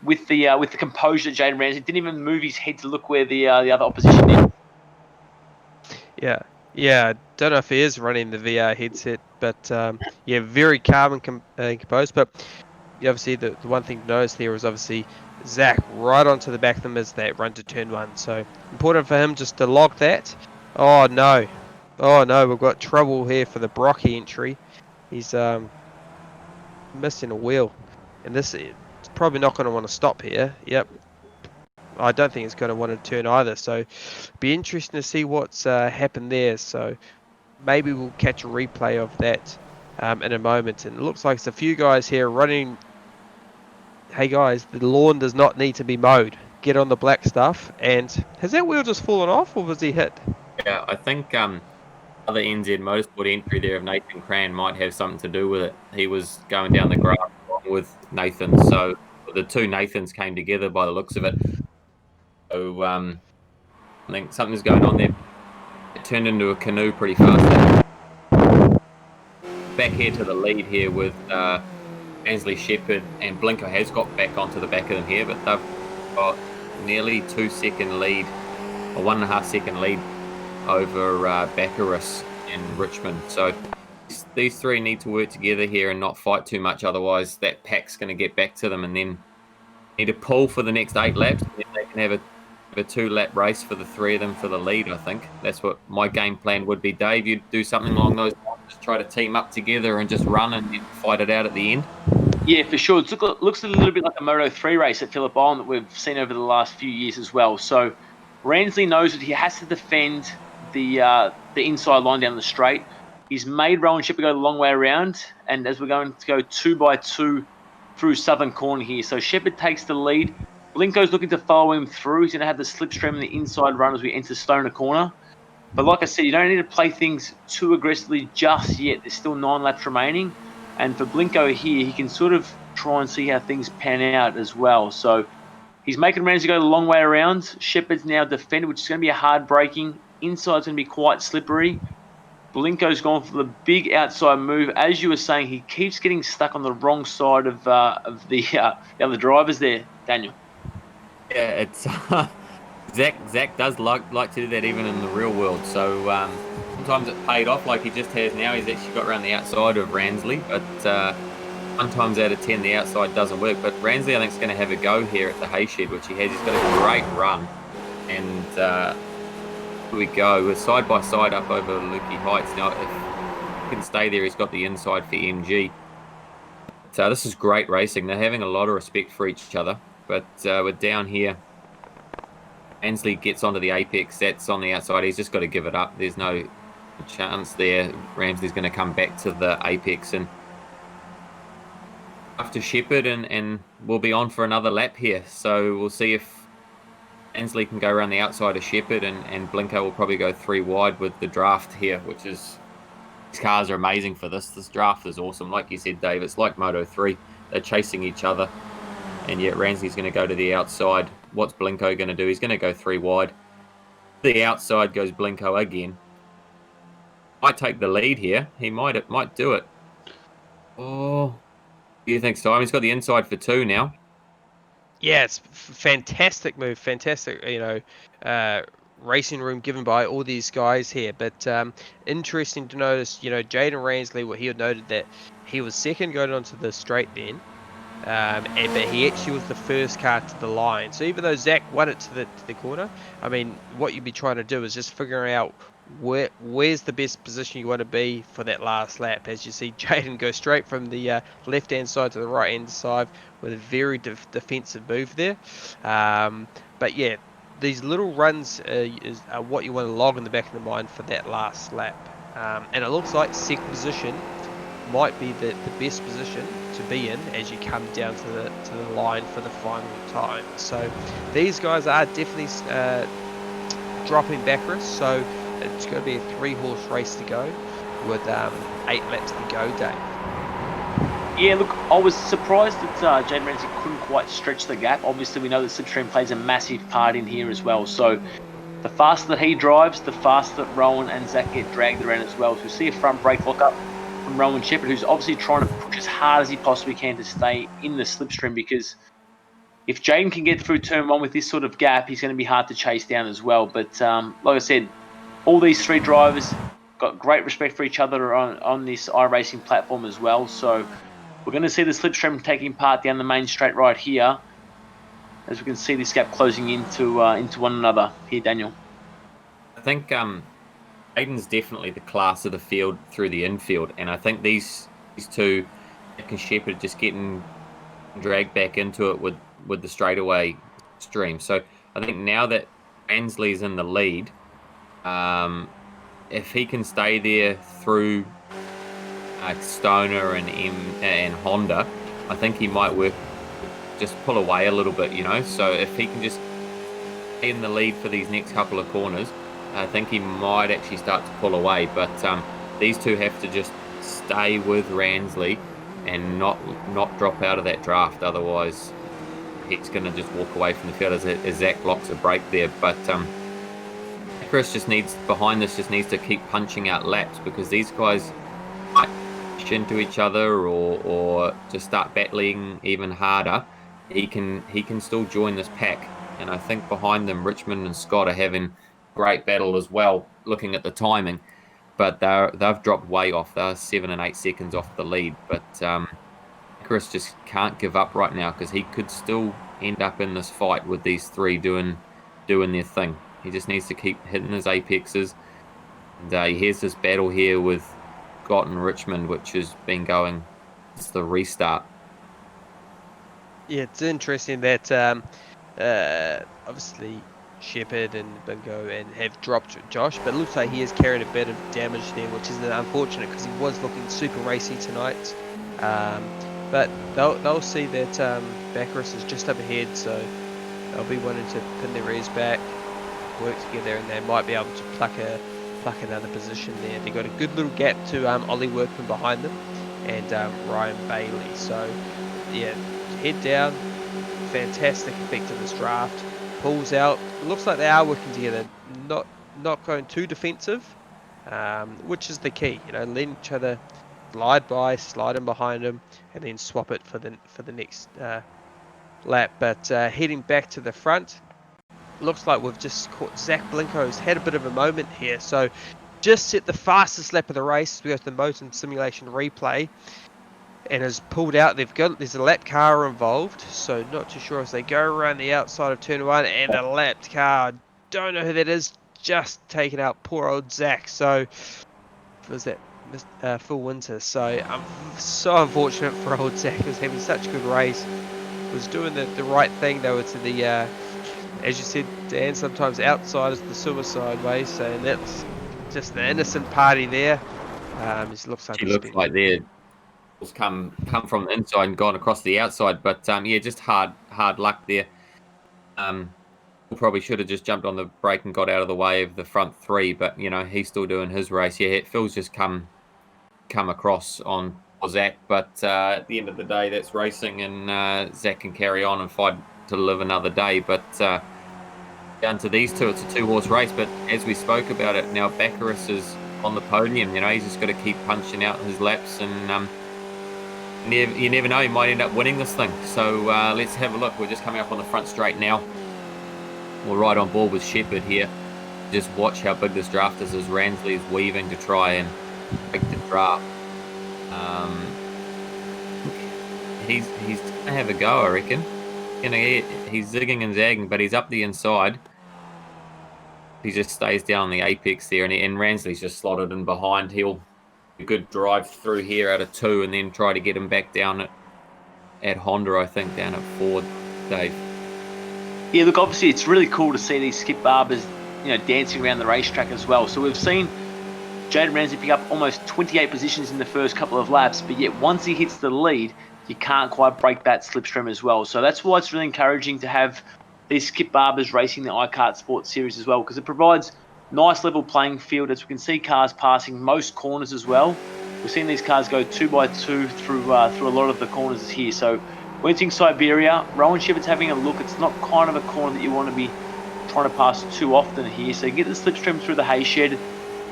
Speaker 5: with the composure that Jaden Ransley didn't even move his head to look where the other opposition is.
Speaker 4: Yeah, I don't know if he is running the VR headset, but yeah, very calm and composed. But obviously, the one thing to notice here is obviously Zach right onto the back of them as that run to turn 1. So important for him just to log that. Oh no, we've got trouble here for the Brocky entry. He's missing a wheel, and this is probably not going to want to stop here. Yep. I don't think it's going to want to turn either, so be interesting to see what's happened there. So maybe we'll catch a replay of that in a moment. And it looks like there's a few guys here running. Hey guys, the lawn does not need to be mowed. Get on the black stuff. And has that wheel just fallen off, or was he hit?
Speaker 6: Yeah, I think other NZ Motorsport entry there of Nathan Cran might have something to do with it. He was going down the grass along with Nathan, so the 2 Nathans came together by the looks of it. So I think something's going on there. It turned into a canoe pretty fast. Back here to the lead here with Ransley, Shepherd, and Blinko has got back onto the back of them here, but they've got nearly 2-second lead a 1.5 second lead over Baccaris and Richmond. So these three need to work together here and not fight too much. Otherwise, that pack's going to get back to them, and then need to pull for the next 8 laps. And then they can have a 2-lap race for the three of them for the lead. I think that's what my game plan would be. Dave, you'd do something along those lines, just try to team up together and just run and then fight it out at the end.
Speaker 5: Yeah, for sure. It looks a little bit like a Moto3 race at Phillip Island that we've seen over the last few years as well. So Ransley knows that he has to defend the inside line down the straight. He's made Rowan Shepherd go the long way around, and as we're going to go 2 by 2 through Southern Corner here. So Shepherd takes the lead. Blinko's looking to follow him through. He's going to have the slipstream in the inside run as we enter Stoner Corner. But like I said, you don't need to play things too aggressively just yet. There's still 9 laps remaining. And for Blinko here, he can sort of try and see how things pan out as well. So he's making Ramsey go the long way around. Shepherd's now defended, which is going to be a hard braking. Inside's going to be quite slippery. Blinko's gone for the big outside move. As you were saying, he keeps getting stuck on the wrong side of the other drivers there, Daniel.
Speaker 6: Yeah, it's Zach does like to do that even in the real world. So sometimes it paid off like he just has now. He's actually got around the outside of Ransley, but 1 times out of 10 the outside doesn't work. But Ransley, I think, is going to have a go here at the hay shed, which he has. He's got a great run, and here we go. We're side by side up over Lukey Heights now. If he can stay there, he's got the inside for MG. So this is great racing. They're having a lot of respect for each other. But we're down here. Ansley gets onto the apex. That's on the outside. He's just got to give it up. There's no chance there. Ramsley's going to come back to the apex and after Shepherd, and we'll be on for another lap here. So we'll see if Ansley can go around the outside of Shepherd, and Blinko will probably go 3 wide with the draft here, which is... These cars are amazing for this. This draft is awesome. Like you said, Dave, it's like Moto3. They're chasing each other. And yet Ransley's going to go to the outside. What's Blinko going to do? He's going to go 3 wide. The outside goes Blinko again. Might take the lead here. He might do it. Oh, do you think so? He's got the inside for 2 now.
Speaker 4: Yeah, it's fantastic move. Fantastic, racing room given by all these guys here. But interesting to notice, Jaden Ransley, what he had noted that he was second going onto the straight then. But he actually was the first car to the line. So even though Zach won it to the corner, I mean, what you'd be trying to do is just figuring out where's the best position you want to be for that last lap. As you see, Jaden go straight from the left-hand side to the right-hand side with a very defensive move there. But yeah, these little runs are what you want to log in the back of the mind for that last lap. And it looks like second position might be the best position to be in as you come down to the line for the final time. So these guys are definitely dropping Baccaris, so it's going to be a 3-horse race to go with 8 laps to go, Dave.
Speaker 5: Yeah, look, I was surprised that Jaden Ramsey couldn't quite stretch the gap. Obviously, we know that slipstream plays a massive part in here as well. So the faster that he drives, the faster that Rowan and Zach get dragged around as well. So we see a front brake lock-up from Rowan Shepherd, who's obviously trying to push as hard as he possibly can to stay in the slipstream, because if Jaden can get through turn 1 with this sort of gap, he's going to be hard to chase down as well. But like I said, all these 3 drivers got great respect for each other on this iRacing platform as well. So we're going to see the slipstream taking part down the main straight right here, as we can see this gap closing into one another here, Daniel.
Speaker 6: I think Aiden's definitely the class of the field through the infield, and I think these 2, Nick and Shepherd, just getting dragged back into it with the straightaway stream. So I think now that Ansley's in the lead, if he can stay there through Stoner and Honda, I think he might just pull away a little bit, So if he can just stay in the lead for these next couple of corners, I think he might actually start to pull away. But these 2 have to just stay with Ransley and not drop out of that draft. Otherwise, he's going to just walk away from the field as Zach blocks a break there. But Chris just needs to keep punching out laps, because these guys might push into each other or just start battling even harder. He can still join this pack, and I think behind them Richmond and Scott are having great battle as well, looking at the timing. But they've dropped way off. They're 7 and 8 seconds off the lead. But Chris just can't give up right now because he could still end up in this fight with these three doing their thing. He just needs to keep hitting his apexes. And he has this battle here with Scott and Richmond, which has been going since the restart.
Speaker 4: Yeah, it's interesting that obviously Shepherd and Bingo and have dropped Josh, but it looks like he has carried a bit of damage there, which is unfortunate because he was looking super racy tonight. But they'll see that Baccaris is just up ahead, so they'll be wanting to pin their ears back, work together, and they might be able to pluck another position there. They got a good little gap to Ollie Workman behind them and Ryan Bailey. So yeah, head down, fantastic effect of this draft. Pulls out. Looks like they are working together, not going too defensive, which is the key. You know, letting each other glide by, slide in behind them, and then swap it for the next lap. But heading back to the front, looks like we've just caught Zach Blinko's had a bit of a moment here. So just set the fastest lap of the race. We go to the motion simulation replay, and has pulled out. There's a lap car involved, so not too sure as they go around the outside of turn 1, and a lapped car. Don't know who that is. Just taken out poor old Zach. So was that Phil Winter? So so unfortunate for old Zach. He was having such a good race. Was doing the right thing though. To the as you said, Dan, sometimes outside is the suicide way. So that's just the innocent party there. It looks like
Speaker 6: She looks like they're come from the inside and gone across the outside, but yeah, just hard luck there. Probably should have just jumped on the brake and got out of the way of the front three, but you know, he's still doing his race. Yeah, Phil's just come across on Zach, but at the end of the day, that's racing, and Zach can carry on and fight to live another day. But down to these two, it's a 2-horse race, but as we spoke about it, now Baccaris is on the podium. You know, he's just got to keep punching out his laps, and you never know, he might end up winning this thing. So let's have a look. We're just coming up on the front straight now. We're right on board with Shepherd here. Just watch how big this draft is as Ransley is weaving to try and break the draft. He's going to have a go, I reckon. He's zigging and zagging, but he's up the inside. He just stays down on the apex there, and Ransley's just slotted in behind. He'll a good drive through here out of 2 and then try to get him back down at Honda, I think, down at 4, Dave.
Speaker 5: Yeah, look, obviously it's really cool to see these Skip Barbers, you know, dancing around the racetrack as well. So we've seen Jaden Ramsey pick up almost 28 positions in the first couple of laps, but yet once he hits the lead, you can't quite break that slipstream as well. So that's why it's really encouraging to have these Skip Barbers racing the KartSport series as well, because it provides nice level playing field, as we can see cars passing most corners as well. We've seen these cars go 2 by 2 through a lot of the corners here. So Winting Siberia, Rowan Shepherd's having a look. It's not kind of a corner that you want to be trying to pass too often here. So get the slipstream through the hay shed,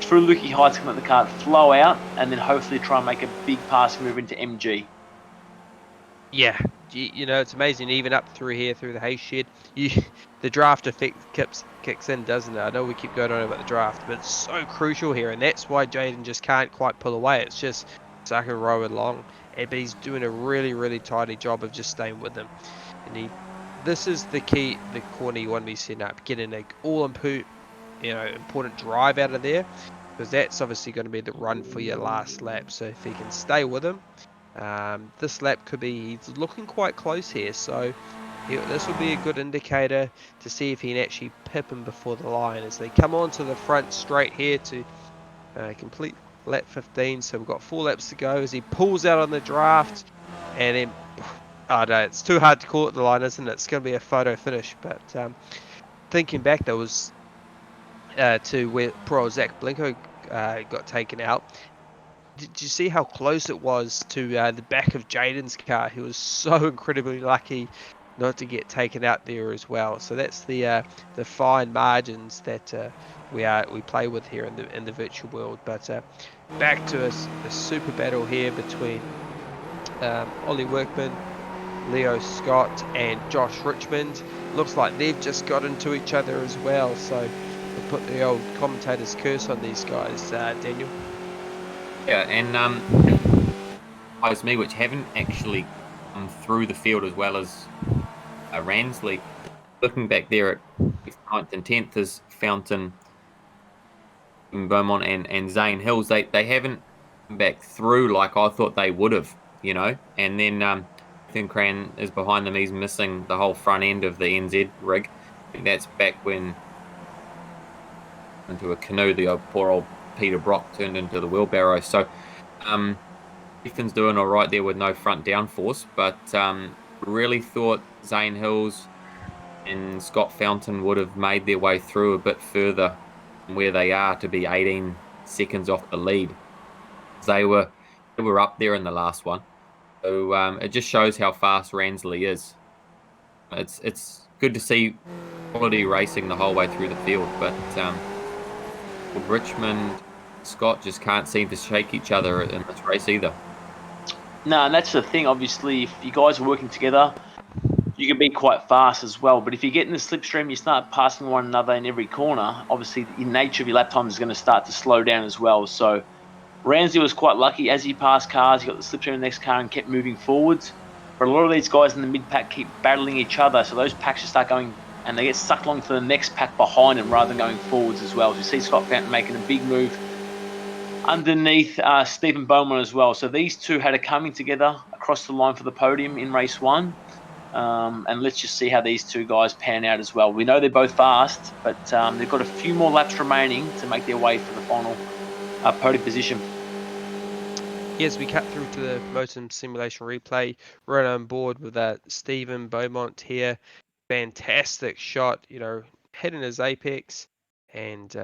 Speaker 5: through Lukey Heights, can let the car flow out, and then hopefully try and make a big passing move into MG.
Speaker 4: Yeah, you know, it's amazing. Even up through here, through the hay shed, the draft effect kicks in, doesn't it? I know we keep going on about the draft, but it's so crucial here, and that's why Jaden just can't quite pull away. It's just suck and row along, but he's doing a really, really tidy job of just staying with him. And this is the key, the corner you want to be setting up, getting an important drive out of there, because that's obviously going to be the run for your last lap. So if he can stay with him, this lap could be, he's looking quite close here, so this will be a good indicator to see if he can actually pip him before the line as they come on to the front straight here to complete lap 15. So we've got 4 laps to go as he pulls out on the draft, and then oh no, it's too hard to call it the line, isn't it? It's going to be a photo finish. But thinking back, there was to where poor old Zach Blinko got taken out. Did you see how close it was to the back of Jaden's car? He was so incredibly lucky not to get taken out there as well. So that's the fine margins that we play with here in the virtual world. But back to a super battle here between Ollie Workman, Leo Scott, and Josh Richmond. Looks like they've just got into each other as well. So we've put the old commentator's curse on these guys, Daniel.
Speaker 6: Yeah, and surprised me, which haven't actually come through the field as well as Ransley. Looking back there at 9th and 10th is Fountain, Beaumont, and Zane Hills. They haven't come back through like I thought they would have, you know. And then Ethan Cran is behind them. He's missing the whole front end of the NZ rig. I think that's back when into a canoe, the poor old Peter Brock turned into the wheelbarrow. So Ethan's doing all right there with no front downforce, but really thought Zane Hills and Scott Fountain would have made their way through a bit further from where they are to be 18 seconds off the lead. They were up there in the last one. So it just shows how fast Ransley is. It's good to see quality racing the whole way through the field, but Richmond, Scott just can't seem to shake each other in this race either.
Speaker 5: No, and that's the thing. Obviously, if you guys are working together, you can be quite fast as well. But if you get in the slipstream, you start passing one another in every corner. Obviously, the nature of your lap time is going to start to slow down as well. So Ramsey was quite lucky. As he passed cars, he got the slipstream of the next car and kept moving forwards. But a lot of these guys in the mid-pack keep battling each other. So those packs just start going, and they get sucked along to the next pack behind them rather than going forwards as well. So you see Scott Fountain making a big move underneath Stephen Beaumont as well. So these two had a coming together across the line for the podium in race one. And let's just see how these two guys pan out as well. We know they're both fast, but they've got a few more laps remaining to make their way for the final podium position.
Speaker 4: Yes, we cut through to the motor simulation replay. Right on board with Stephen Beaumont here. Fantastic shot, you know, hitting his apex and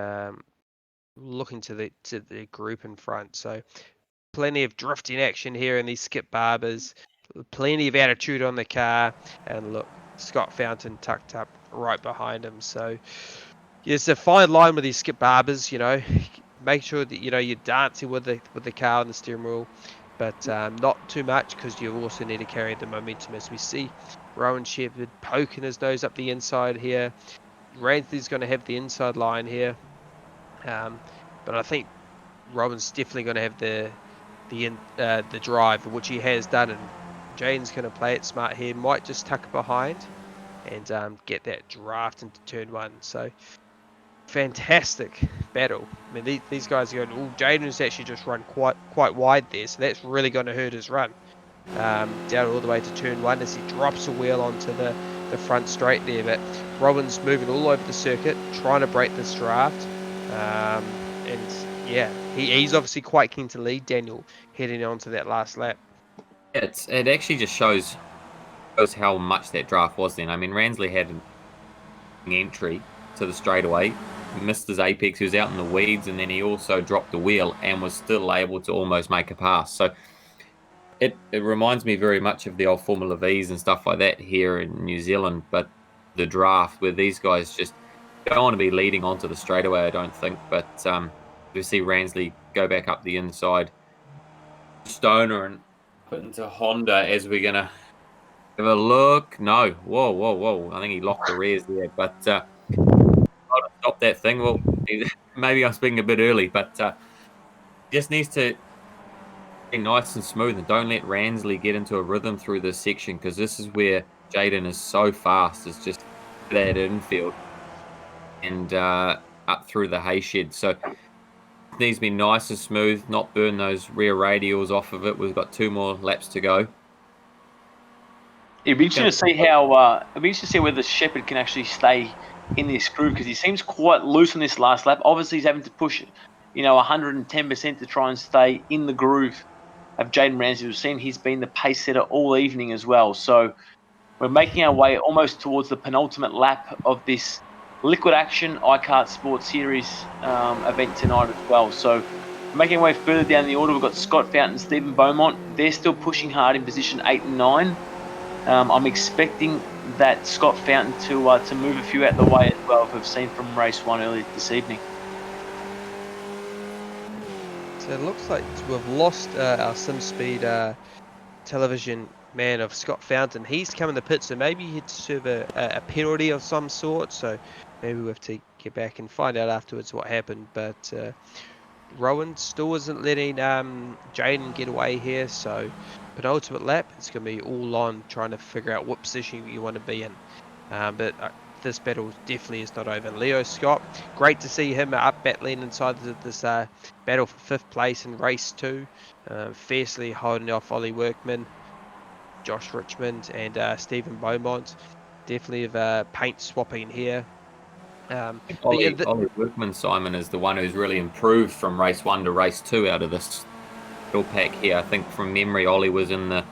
Speaker 4: looking to the group in front. So plenty of drifting action here in these Skip Barbers. Plenty of attitude on the car, and look, Scott Fountain tucked up right behind him. So yeah, it's a fine line with these Skip Barbers. You know, make sure that you're dancing with the car and the steering wheel, but not too much, because you also need to carry the momentum. As we see Rowan Shepherd poking his nose up the inside here. Ransley's going to have the inside line here, but I think Robin's definitely going to have the drive, which he has done, and Jaden's going to play it smart here. Might just tuck it behind and get that draft into turn one. So fantastic battle. I mean, these guys are going. Oh, Jaden's actually just run quite wide there, so that's really going to hurt his run. Down all the way to turn one as he drops a wheel onto the front straight there. But Robin's moving all over the circuit, trying to break this draft. And yeah, he's obviously quite keen to lead Daniel heading on to that last lap.
Speaker 6: It actually just shows how much that draft was then. I mean, Ransley had an entry to the straightaway, missed his apex, he was out in the weeds, and then he also dropped the wheel and was still able to almost make a pass. So it reminds me very much of the old Formula Vs and stuff like that here in New Zealand, but the draft where these guys just don't want to be leading onto the straightaway, I don't think. But we see Ransley go back up the inside, Stoner, and put into Honda as we're going to have a look. No. Whoa. I think he locked the rears there, but stop that thing. Well, maybe I'm speaking a bit early, but just needs to be nice and smooth and don't let Ransley get into a rhythm through this section, because this is where Jaden is so fast. It's just that infield and up through the hay shed. So it needs to be nice and smooth, not burn those rear radials off of it. We've got 2 more laps to go.
Speaker 5: It'd be interesting to see how. It'd be interesting to see whether Shepherd can actually stay in this groove, because he seems quite loose on this last lap. Obviously, he's having to push, 110% to try and stay in the groove of Jaden Ramsey. We've seen he's been the pace setter all evening as well. So we're making our way almost towards the penultimate lap of this Liquid Action KartSport Series event tonight as well. So making our way further down the order, we've got Scott Fountain and Stephen Beaumont. They're still pushing hard in position 8 and 9. I'm expecting that Scott Fountain to move a few out the way as well, as we've seen from race 1 earlier this evening.
Speaker 4: So it looks like we've lost our SimSpeed television man of Scott Fountain. He's come in the pit, so maybe he had to serve a penalty of some sort. So maybe we have to get back and find out afterwards what happened. But Rowan still isn't letting Jaden get away here, so penultimate lap, it's going to be all on trying to figure out what position you want to be in. But this battle definitely is not over. Leo Scott, great to see him up battling inside this battle for 5th place in race 2, fiercely holding off Ollie Workman, Josh Richmond, and Stephen Beaumont. Definitely have paint swapping here.
Speaker 6: Ollie Workman, Simon, is the one who's really improved from race 1 to race 2 out of this middle pack here. I think from memory, Ollie was in the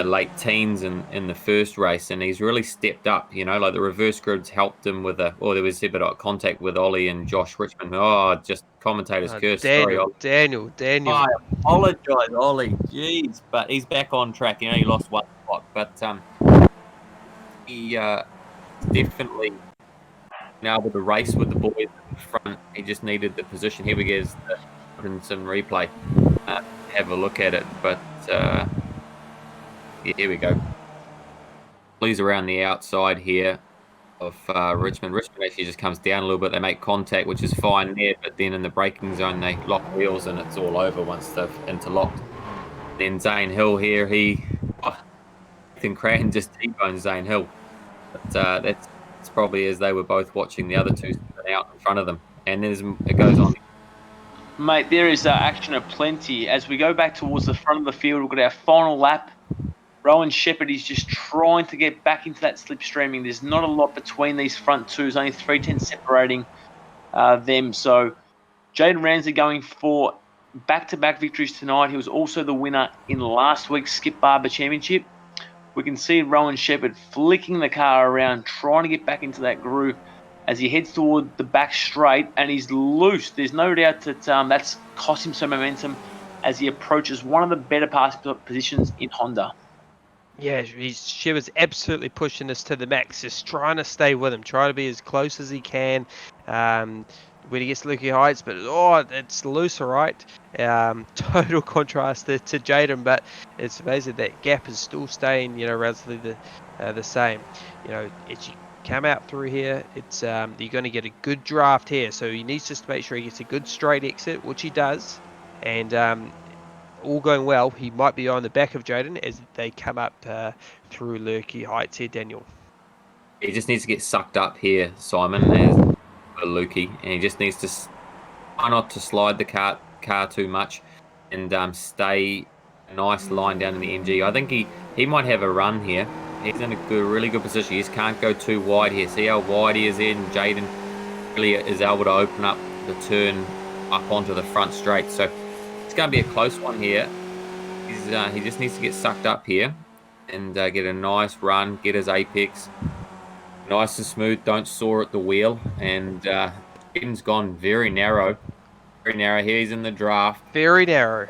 Speaker 6: late teens in the first race, and he's really stepped up. Like the reverse grids helped him with there was a bit of contact with Ollie and Josh Richmond. Just commentator's curse. Sorry, Ollie.
Speaker 4: Daniel.
Speaker 6: I apologise, Ollie. Jeez, but he's back on track. He lost 1 spot, but he definitely now able to race with the boys in front. He just needed the position. Here we go, the Robinson replay. Have a look at it, but yeah, here we go. He's around the outside here of Richmond. Richmond actually just comes down a little bit. They make contact, which is fine there, but then in the braking zone they lock wheels and it's all over once they've interlocked. Then Zane Hill here, Ethan Cran just T-boned Zane Hill. But that's probably as they were both watching the other two spin out in front of them. And it goes on.
Speaker 5: Mate, there is action aplenty. As we go back towards the front of the field, we've got our final lap. Rowan Shepherd is just trying to get back into that slipstreaming. There's not a lot between these front twos, only 3/10 separating them. So Jaden Ramsey going for back-to-back victories tonight. He was also the winner in last week's Skip Barber Championship. We can see Rowan Shepherd flicking the car around, trying to get back into that groove as he heads toward the back straight, and he's loose. There's no doubt that that's cost him some momentum as he approaches one of the better passing positions in Honda.
Speaker 4: Yeah, she was absolutely pushing this to the max, just trying to stay with him, trying to be as close as he can when he gets to Lukey Heights, but it's loose, all right. Total contrast to Jaden, but it's amazing that gap is still staying, relatively the same. As you come out through here, it's you're going to get a good draft here, so he needs just to make sure he gets a good straight exit, which he does, and all going well, he might be on the back of Jaden as they come up through Lurkey Heights here, Daniel.
Speaker 6: He just needs to get sucked up here, Simon, as Lukey, and he just needs to try not to slide the car too much and stay a nice line down in the MG. I think he might have a run here. He's in a really good position. He just can't go too wide here. See how wide he is in. Jaden really is able to open up the turn up onto the front straight. So it's going to be a close one here. He just needs to get sucked up here and get a nice run, get his apex nice and smooth. Don't soar at the wheel. And Jaden's gone very narrow. Very narrow here. He's in the draft.
Speaker 4: Very narrow.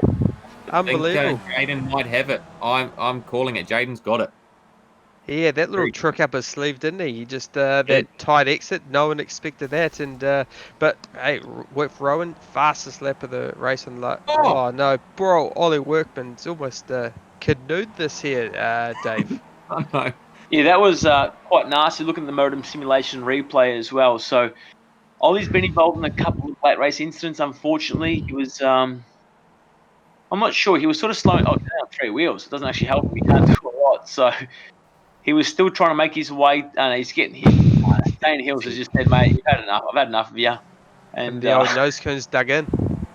Speaker 4: Unbelievable.
Speaker 6: I think Jaden might have it. I'm calling it. Jaden's got it.
Speaker 4: Yeah, that little trick up his sleeve, didn't he? He just that tight exit. No one expected that, and but hey, with Rowan, fastest lap of the race, and oh no, bro, Ollie Workman's almost canoed this here, Dave.
Speaker 6: I know.
Speaker 5: Yeah, that was quite nasty. Looking at the modem simulation replay as well. So Ollie's been involved in a couple of late race incidents. Unfortunately, he was. I'm not sure. He was sort of slowing down 3 wheels. It doesn't actually help him. He can't do a lot. So he was still trying to make his way, and he's getting hit. Dane Hills has just said, "Mate, you've had enough. I've had enough of you."
Speaker 4: And the old nose cone's dug in.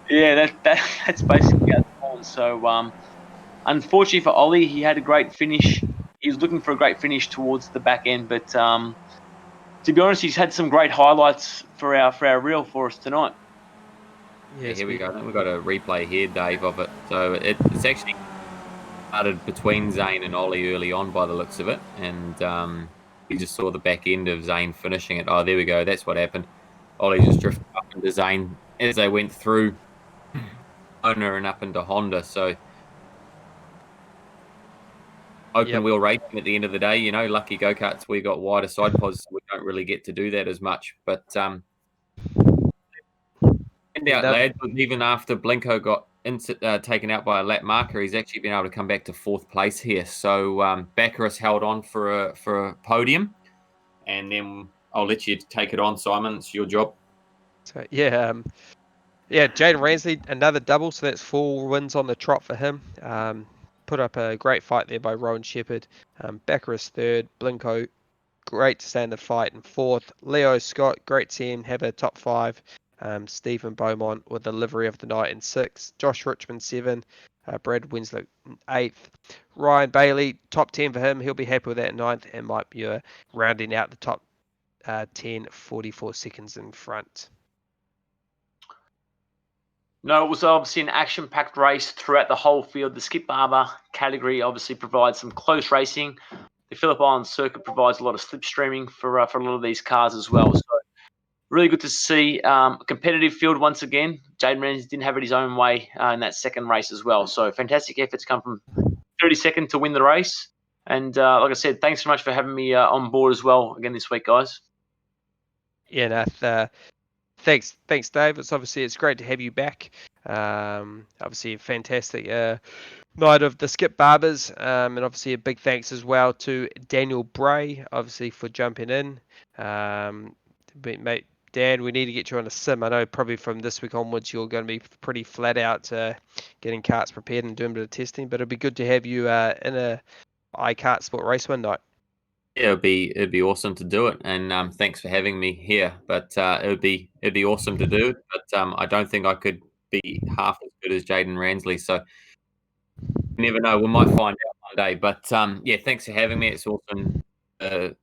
Speaker 5: Yeah, that's basically how it's gone. So, unfortunately for Ollie, he had a great finish. He was looking for a great finish towards the back end, but to be honest, he's had some great highlights for our reel for us tonight.
Speaker 6: Yes, here we go. We've got a replay here, Dave, of it. So it's actually started between Zane and Ollie early on by the looks of it, and we just saw the back end of Zane finishing it. Oh, there we go. That's what happened. Ollie just drifted up into Zane as they went through Owner and up into Honda. So open wheel racing at the end of the day, lucky go-karts, we got wider side pods, so we don't really get to do that as much. But and out, lads, even after Blinko got taken out by a lap marker, he's actually been able to come back to 4th place here. So Baccaris held on for a podium, and then I'll let you take it on, Simon. It's your job.
Speaker 4: So Jaden Ransley, another double, so that's 4 wins on the trot for him. Put up a great fight there by Rowan Shepherd. Baccaris third, Blinko, great to stay in the fight in fourth. Leo Scott, great to see him have a top 5. Stephen Beaumont with the livery of the night in 6th. Josh Richmond 7. Brad Winslow 8th. Ryan Bailey, top 10 for him. He'll be happy with that 9th and might be rounding out the top 10, 44 seconds in front.
Speaker 5: No, it was obviously an action-packed race throughout the whole field. The Skip Barber category obviously provides some close racing. The Phillip Island circuit provides a lot of slipstreaming for a lot of these cars as well. So really good to see a competitive field once again. Jaden Ramsey didn't have it his own way in that second race as well. So fantastic efforts come from 32nd to win the race. And like I said, thanks so much for having me on board as well again this week, guys.
Speaker 4: Yeah, Nath, thanks, Dave. It's great to have you back. Obviously, a fantastic night of the Skip Barbers, and obviously a big thanks as well to Daniel Bray, obviously for jumping in. Mate, Dan, we need to get you on a sim. I know probably from this week onwards you're going to be pretty flat out getting karts prepared and doing a bit of testing, but it'd be good to have you in a KartSport race one night.
Speaker 6: Yeah, it'd be awesome to do it, and thanks for having me here. But it'd be awesome to do it. But I don't think I could be half as good as Jaden Ransley. So you never know. We might find out one day. But yeah, thanks for having me. It's awesome to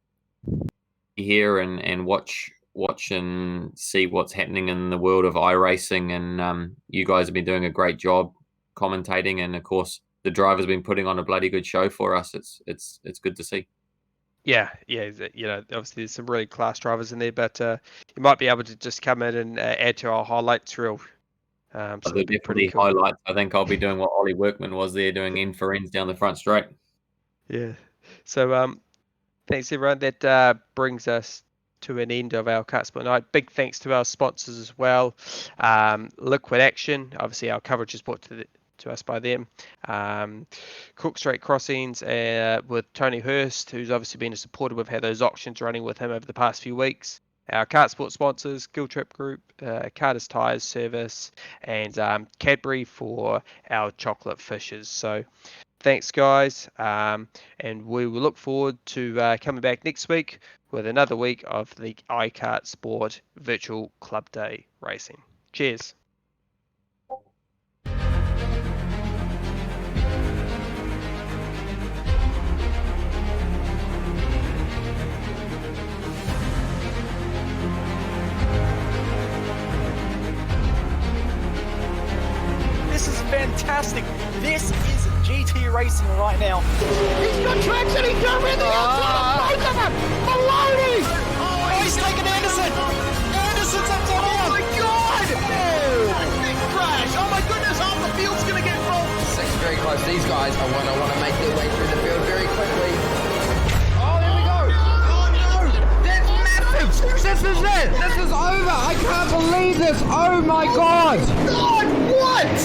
Speaker 6: be here and watch and see what's happening in the world of iRacing. And you guys have been doing a great job commentating, and of course the drivers have been putting on a bloody good show for us. It's good to see.
Speaker 4: Yeah, obviously there's some really class drivers in there, but you might be able to just come in and add to our highlights reel. So
Speaker 6: they're definitely cool. Highlights. I think I'll be doing what Ollie Workman was there, doing end for ends down the front straight. Yeah.
Speaker 4: So thanks everyone. That brings us to an end of our KartSport night. Big thanks to our sponsors as well. Liquid Action, obviously our coverage is brought to us by them. Cook Street Crossings with Tony Hurst, who's obviously been a supporter. We've had those auctions running with him over the past few weeks. Our KartSport sponsors, Gill Trip Group, Carter's Tyres Service, and Cadbury for our chocolate fishes. So thanks, guys. And we will look forward to coming back next week with another week of the iKartSport Virtual Club Day Racing. Cheers.
Speaker 1: This is fantastic. This is GT racing right now. He's got traction. He's got really outside of both of them. Maloney. Oh, he's taken Anderson. Anderson's up to him. Oh my God. Oh, big crash. Oh my goodness. Half the field's going to get rolled.
Speaker 3: Second very close. These guys I want to make their way through the field very quickly. Oh, there we go. Oh no. That's massive. This is it. This is over. I can't believe this. Oh my God.
Speaker 1: God, what?